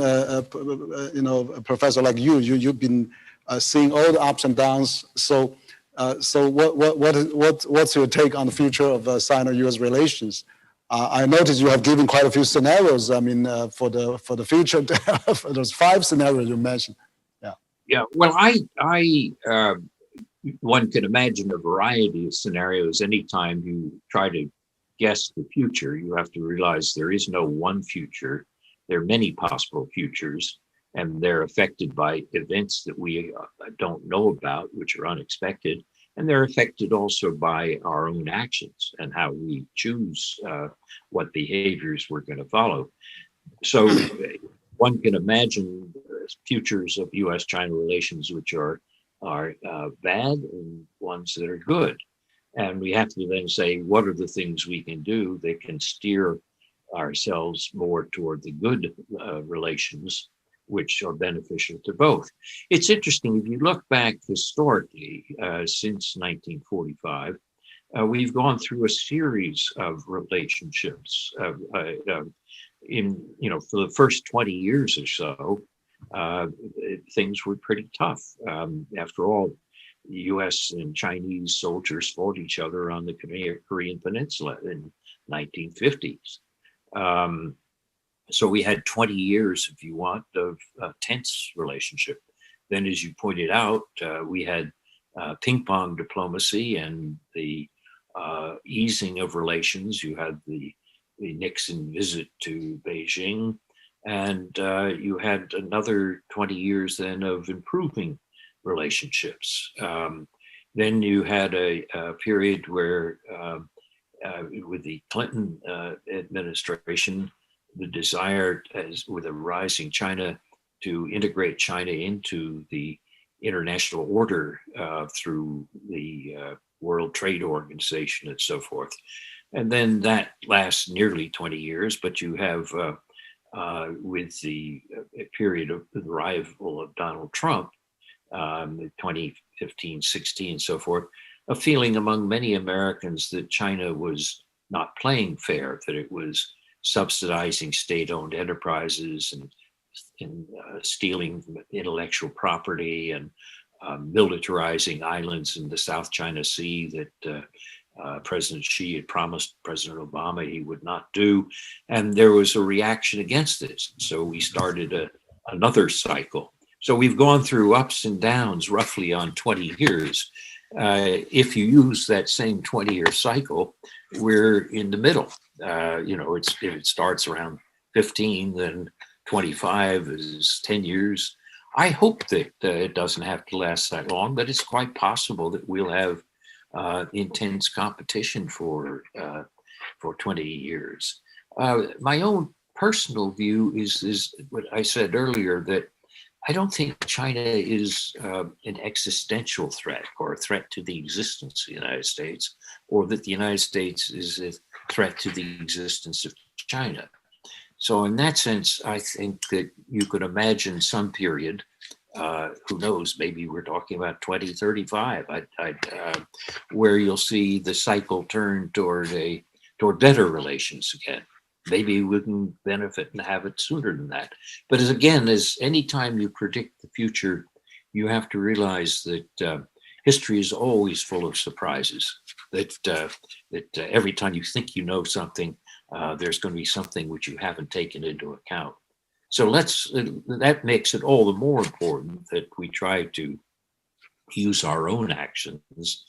Speaker 2: professor like you've been seeing all the ups and downs. So what's your take on the future of Sino-U.S. relations? I noticed you have given quite a few scenarios. I mean, for the future, for those 5 scenarios you mentioned. Yeah.
Speaker 3: Yeah. Well, one can imagine a variety of scenarios. Anytime you try to guess the future, you have to realize there is no one future. There are many possible futures, and they're affected by events that we don't know about, which are unexpected. And they're affected also by our own actions and how we choose what behaviors we're going to follow. So one can imagine futures of U.S.-China relations which are bad and ones that are good. And we have to then say, what are the things we can do that can steer ourselves more toward the good relations, which are beneficial to both. It's interesting, if you look back historically, since 1945, we've gone through a series of relationships. For the first 20 years or so, things were pretty tough. After all, the US and Chinese soldiers fought each other on the Korean Peninsula in 1950s. So we had 20 years, if you want, of tense relationship. Then, as you pointed out, we had ping pong diplomacy and the easing of relations. You had the Nixon visit to Beijing, and you had another 20 years then of improving relationships. Then you had a period where, with the Clinton administration, the desire, as with a rising China, to integrate China into the international order through the World Trade Organization and so forth. And then that lasts nearly 20 years, but you have, with the period of the arrival of Donald Trump, 2015, 16, and so forth, a feeling among many Americans that China was not playing fair, that it was subsidizing state-owned enterprises and stealing intellectual property and militarizing islands in the South China Sea that President Xi had promised President Obama he would not do. And there was a reaction against this. So we started another cycle. So we've gone through ups and downs roughly on 20 years. If you use that same 20-year cycle, we're in the middle. If it starts around 15, then 25 is 10 years. I hope that it doesn't have to last that long, but it's quite possible that we'll have intense competition for 20 years. My own personal view is what I said earlier, that I don't think China is an existential threat or a threat to the existence of the United States, or that the United States is a threat to the existence of China. So in that sense, I think that you could imagine some period, who knows, maybe we're talking about 2035, where you'll see the cycle turn toward better relations again. Maybe we can benefit and have it sooner than that. But as any time you predict the future, you have to realize that history is always full of surprises. That every time you think you know something, there's going to be something which you haven't taken into account. So that makes it all the more important that we try to use our own actions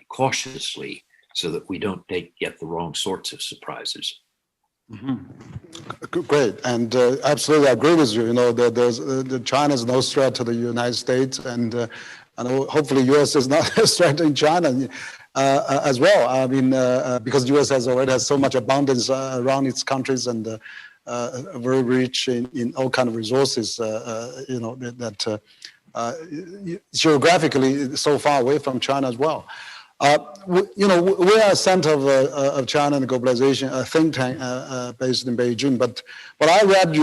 Speaker 3: cautiously so that we don't get the wrong sorts of surprises.
Speaker 2: Mm-hmm. Great, and absolutely I agree with you. You know, China is no threat to the United States, and hopefully U.S. is not a threat to China as well. I mean, because U.S. already has so much abundance around its countries and very rich in all kind of resources. You know that geographically so far away from China as well. You know, we are a center of China and Globalization, a think tank based in Beijing. But I read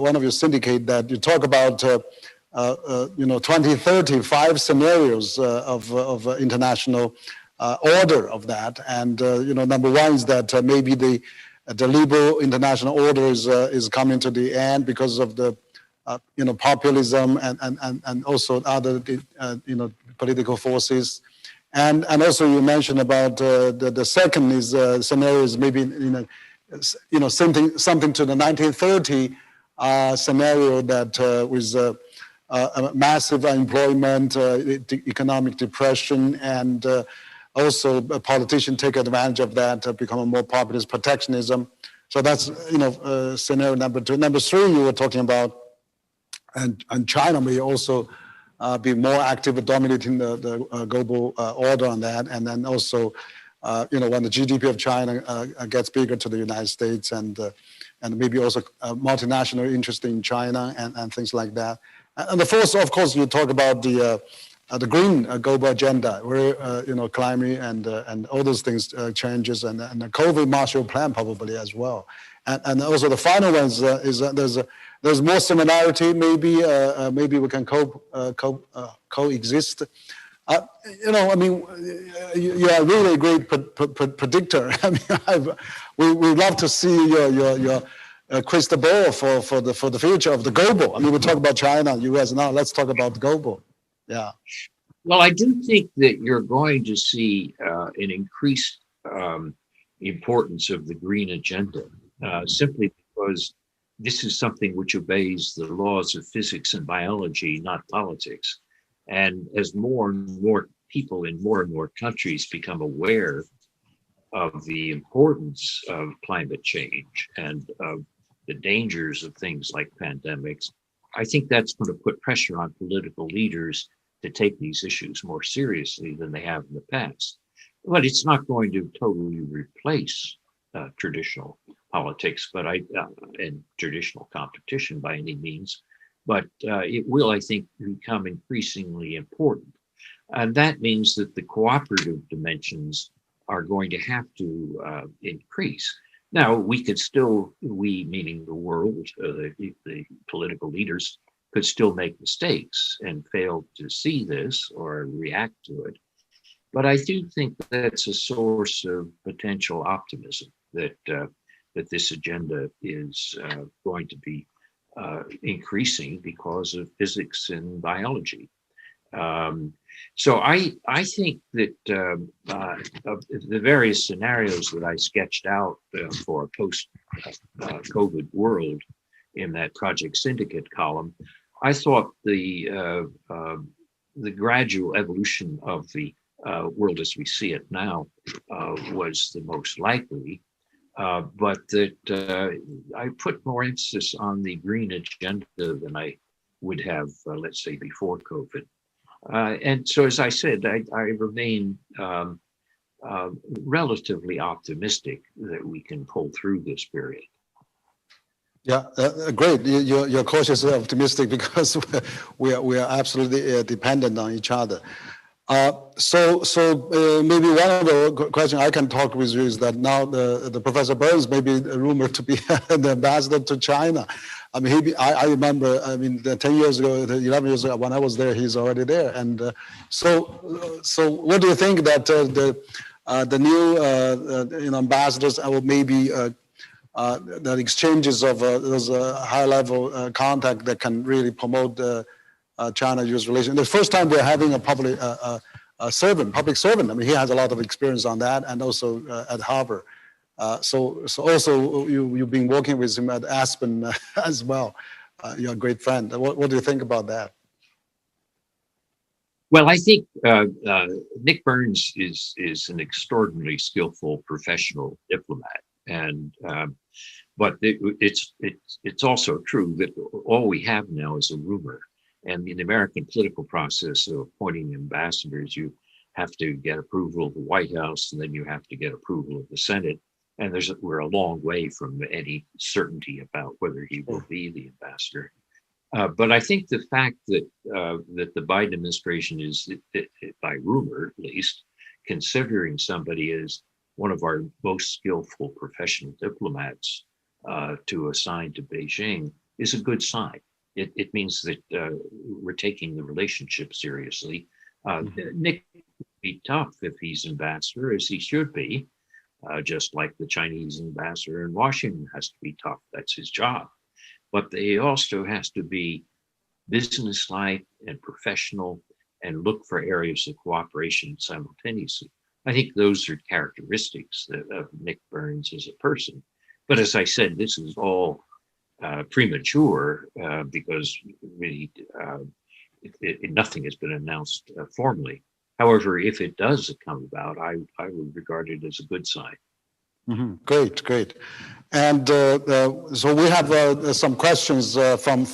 Speaker 2: one of your syndicate that you talk about, you know, 2030, 5 scenarios of international order of that. And, you know, number one is that maybe the liberal international order is coming to the end because of the, you know, populism and also other, you know, political forces. And also you mentioned about the second is scenarios maybe you know something to the 1930 scenario that with massive unemployment, economic depression, and also a politician take advantage of that, become a more populist protectionism. So that's, you know, scenario number 2. Number 3, you were talking about, and China may also be more active, dominating the global order on that, and then also, you know, when the GDP of China gets bigger to the United States, and maybe also multinational interest in China and things like that. And the fourth, of course, you talk about the green global agenda, where you know, climate and all those things changes, and the COVID Marshall Plan probably as well. And also the final one is there's more similarity. Maybe maybe we can coexist. You know, I mean, you are really a great predictor. I mean, we love to see your crystal ball for the future of the global. I mean, we talk about China, U.S. now. Let's talk about global. Yeah.
Speaker 3: Well, I do think that you're going to see an increased importance of the green agenda, simply because this is something which obeys the laws of physics and biology, not politics. And as more and more people in more and more countries become aware of the importance of climate change and of the dangers of things like pandemics, I think that's going to put pressure on political leaders to take these issues more seriously than they have in the past. But it's not going to totally replace traditional politics, but and traditional competition by any means. But it will, I think, become increasingly important. And that means that the cooperative dimensions are going to have to increase. Now, we could still, we meaning the world, the political leaders, could still make mistakes and fail to see this or react to it. But I do think that's a source of potential optimism that that this agenda is going to be increasing because of physics and biology. So I think that of the various scenarios that I sketched out for a post-COVID world in that Project Syndicate column, I thought the gradual evolution of the world as we see it now was the most likely, but that I put more emphasis on the green agenda than I would have, let's say, before COVID. And so, as I said, I remain relatively optimistic that we can pull through this period.
Speaker 2: Yeah, great. You're cautiously optimistic because we are absolutely dependent on each other. Maybe one of the questions I can talk with you is that now the Professor Burns may be rumored to be the ambassador to China. I mean, I remember, I mean, 10 years ago, 11 years ago, when I was there, he's already there. And so what do you think that the new ambassadors will maybe the exchanges of those high-level contact that can really promote China-U.S. relations? The first time we're having a public servant. I mean, he has a lot of experience on that, and also at Harvard. So also you've been working with him at Aspen as well. You're a great friend. What do you think about that?
Speaker 3: Well, I think Nick Burns is an extraordinarily skillful professional diplomat, and but it's also true that all we have now is a rumor. And in the American political process of appointing ambassadors, you have to get approval of the White House, and then you have to get approval of the Senate. And we're a long way from any certainty about whether he will be the ambassador. But I think the fact that the Biden administration is, by rumor at least, considering somebody as one of our most skillful professional diplomats to assign to Beijing is a good sign. It means that we're taking the relationship seriously. Nick would be tough if he's ambassador, as he should be, just like the Chinese ambassador in Washington has to be tough. That's his job. But he also has to be businesslike and professional and look for areas of cooperation simultaneously. I think those are characteristics of Nick Burns as a person. But as I said, this is all premature because really nothing has been announced formally. However, if it does come about, I would regard it as a good sign.
Speaker 2: Mm-hmm. Great. And so we have some questions from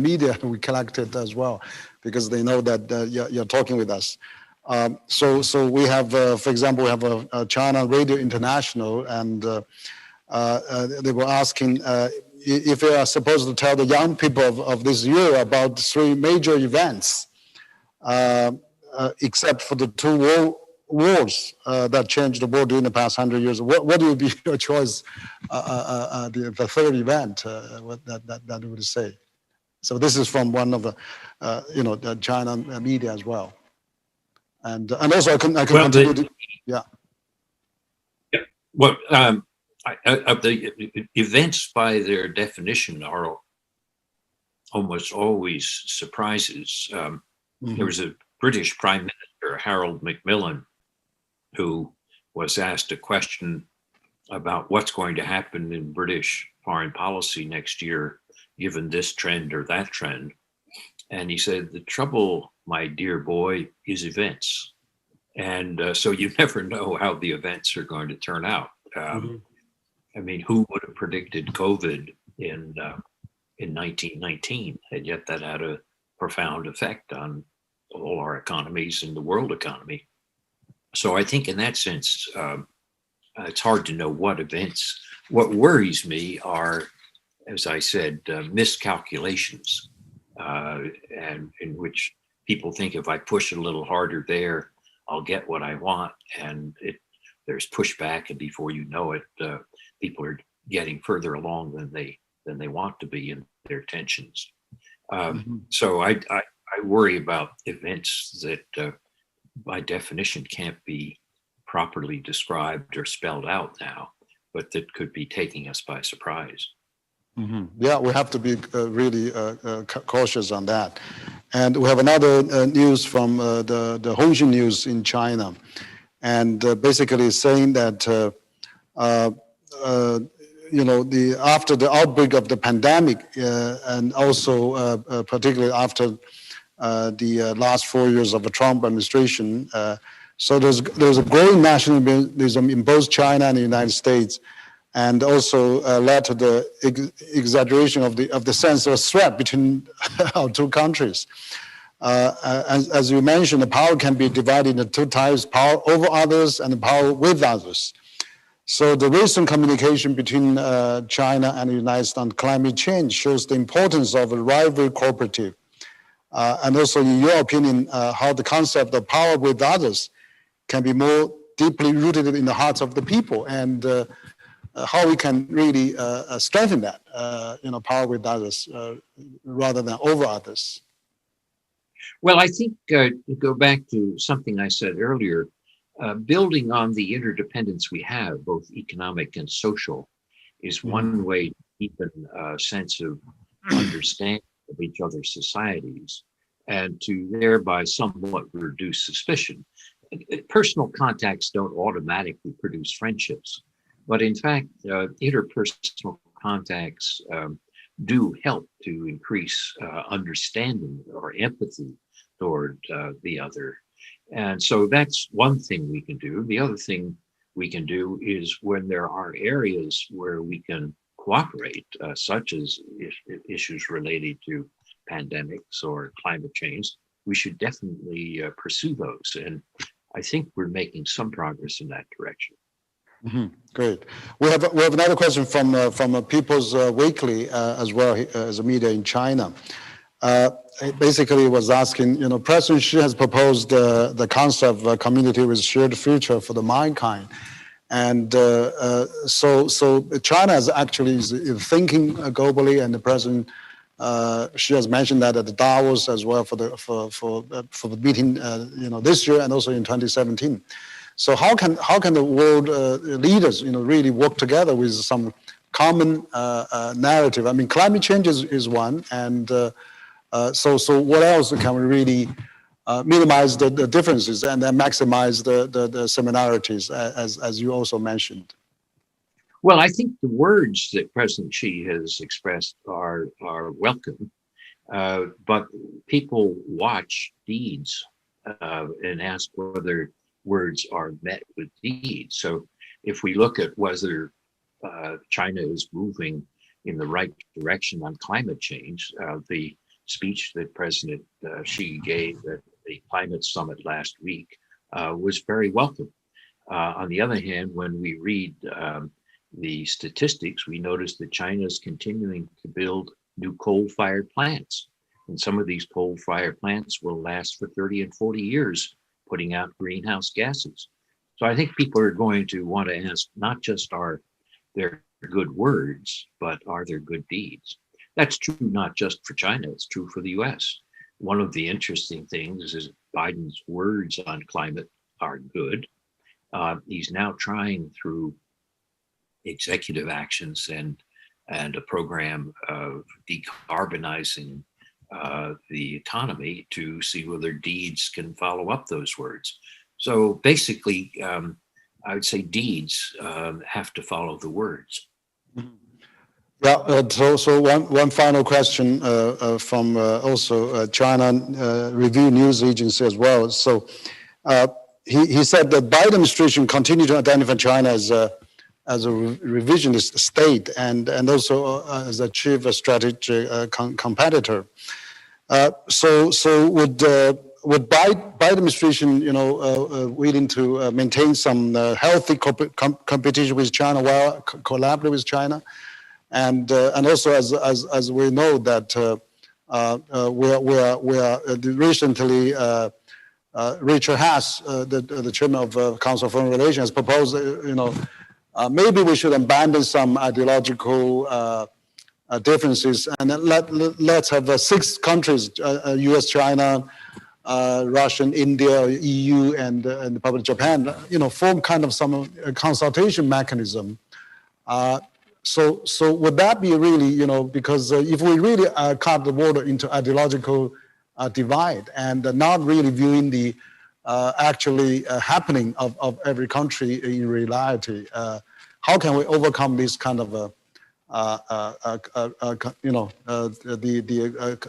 Speaker 2: media we collected as well, because they know that you're talking with us. So we have, for example, we have a China Radio International, and they were asking if we are supposed to tell the young people of this year about 3 major events, except for the 2 wars that changed the world during the past 100 years. What would be your choice, the 3rd event, what that would say? So this is from one of the, the China media as well. And also I can continue. Yeah.
Speaker 3: Well, the events by their definition are almost always surprises. There was a British Prime Minister, Harold Macmillan, who was asked a question about what's going to happen in British foreign policy next year, given this trend or that trend. And he said, the trouble, my dear boy, is events. And so you never know how the events are going to turn out. I mean, who would have predicted COVID in 1919? And yet that had a profound effect on all our economies and the world economy. So I think in that sense, it's hard to know what events. What worries me are, as I said, miscalculations, and in which people think if I push a little harder there, I'll get what I want. And there's pushback, and before you know it, people are getting further along than they want to be in their tensions. So I worry about events that by definition can't be properly described or spelled out now, but that could be taking us by surprise.
Speaker 2: Yeah, we have to be really cautious on that. And we have another news from the Hongxin News in China, and basically saying that after the outbreak of the pandemic, and also particularly after the last 4 years of the Trump administration, so there's a growing nationalism in both China and the United States, and also led to the exaggeration of the sense of threat between our 2 countries. As you mentioned, the power can be divided into 2 types: power over others and power with others. So the recent communication between China and the United States on climate change shows the importance of a rivalry cooperative. And also, in your opinion, how the concept of power with others can be more deeply rooted in the hearts of the people, and how we can really strengthen that, power with others rather than over others.
Speaker 3: Well, I think to go back to something I said earlier, building on the interdependence we have, both economic and social, is one way to deepen a sense of understanding of each other's societies and to thereby somewhat reduce suspicion. Personal contacts don't automatically produce friendships, but in fact, interpersonal contacts do help to increase understanding or empathy toward the other. And so that's one thing we can do. The other thing we can do is when there are areas where we can cooperate, such as issues related to pandemics or climate change, we should definitely pursue those. And I think we're making some progress in that direction.
Speaker 2: Great. We have another question from People's Weekly as well as a media in China. Basically, was asking, President Xi has proposed the concept of a community with shared future for the mankind, and so China is actually thinking globally, and the President Xi has mentioned that at the Davos as well for the meeting, this year and also in 2017. So how can the world leaders, really work together with some common narrative? I mean, climate change is one, and so what else can we really minimize the differences and then maximize the similarities, as you also mentioned?
Speaker 3: Well, I think the words that President Xi has expressed are welcome, but people watch deeds and ask whether words are met with deeds. So if we look at whether China is moving in the right direction on climate change, the speech that President Xi gave at the climate summit last week was very welcome. On the other hand, when we read the statistics, we notice that China is continuing to build new coal-fired plants. And some of these coal-fired plants will last for 30 and 40 years, putting out greenhouse gases. So I think people are going to want to ask, not just are there good words, but are there good deeds? That's true not just for China, it's true for the US. One of the interesting things is Biden's words on climate are good. He's now trying through executive actions and a program of decarbonizing the economy to see whether deeds can follow up those words. So basically, I would say deeds have to follow the words.
Speaker 2: Yeah, so one final question from also China Review News Agency as well. So he said that Biden administration continued to identify China as a revisionist state and also as a chief strategic competitor. So would Biden administration, willing to maintain some healthy competition with China while collaborate with China, and also as we know that we are recently Richard Haas, the chairman of Council of Foreign Relations, has proposed, maybe we should abandon some ideological differences and let's have 6 countries: U.S., China, Russia, India, EU, and the Republic of Japan. Form kind of some consultation mechanism. So would that be really, because if we really cut the water into ideological divide and not really viewing the actually happening of every country in reality, how can we overcome this kind of the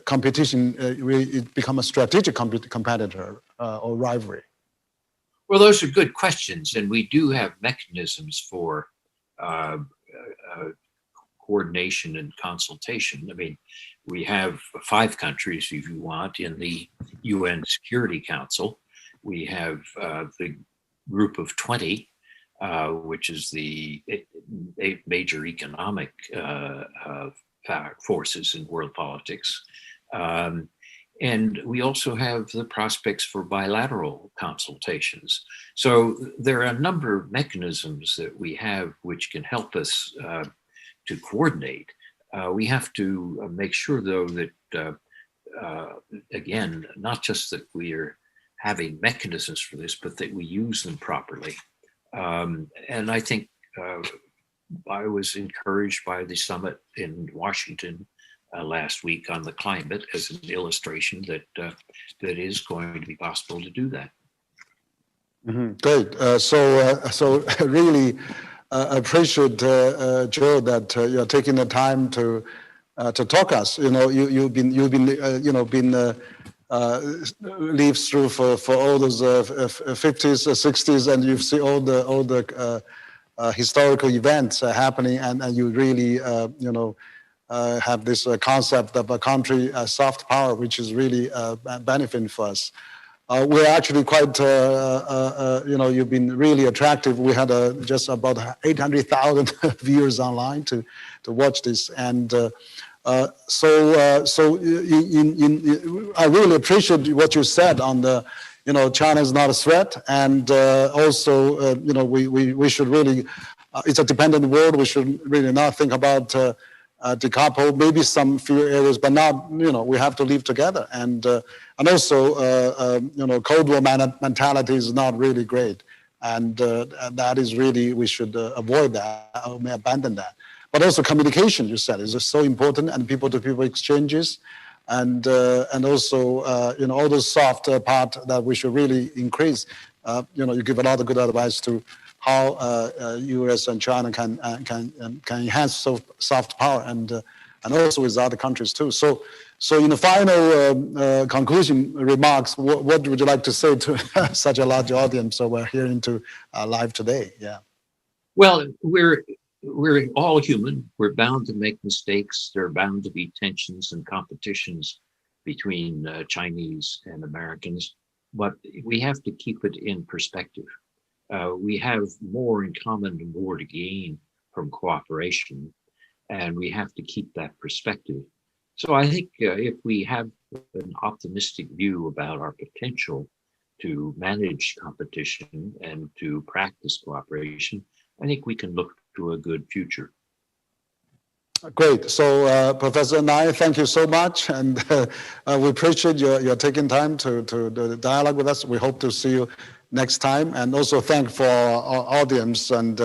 Speaker 2: competition really become a strategic competitor or rivalry?
Speaker 3: Well, those are good questions, and we do have mechanisms for coordination and consultation. I mean, we have 5 countries, if you want, in the UN Security Council. We have the Group of 20, which is the 8 major economic forces in world politics. And we also have the prospects for bilateral consultations. So there are a number of mechanisms that we have which can help us to coordinate. We have to make sure, though, that, again, not just that we are having mechanisms for this, but that we use them properly. And I think I was encouraged by the summit in Washington last week on the climate as an illustration that that is going to be possible to do that.
Speaker 2: Mm-hmm. Great. So really appreciate Joe that you're taking the time to talk us. You know, you've been lived through for all those 50s, 60s, and you've seen all the historical events happening, and you really have this concept of a country soft power, which is really benefiting for us. We're actually quite, you've been really attractive. We had just about 800,000 viewers online to watch this, and I really appreciate what you said on the, China is not a threat, and also, we should really, it's a dependent world. We should really not think about decouple, maybe some few areas, but not, we have to live together. And also, Cold War mentality is not really great. And that is really, we should avoid that, or may abandon that. But also communication, you said, is so important, and people-to-people exchanges. And also, all those soft part that we should really increase. You give a lot of good advice to how U.S. and China can enhance soft power, and also with other countries too. So in the final conclusion remarks, what would you like to say to such a large audience? So we're hearing to live today. Yeah.
Speaker 3: Well, we're all human. We're bound to make mistakes. There are bound to be tensions and competitions between Chinese and Americans, but we have to keep it in perspective. We have more in common and more to gain from cooperation, and we have to keep that perspective. So I think if we have an optimistic view about our potential to manage competition and to practice cooperation, I think we can look to a good future.
Speaker 2: Great. So, Professor Nye, thank you so much, and we appreciate your taking time to dialogue with us. We hope to see you next time, and also thank for our audience, and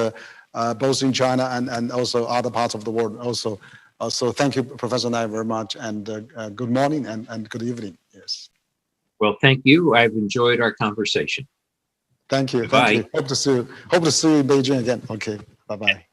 Speaker 2: both in China and also other parts of the world. Also, thank you, Professor Nye, very much, and good morning and good evening. Yes.
Speaker 3: Well, thank you. I've enjoyed our conversation.
Speaker 2: Thank you.
Speaker 3: Goodbye.
Speaker 2: Thank you. Hope to see you in Beijing again. Okay. Bye-bye.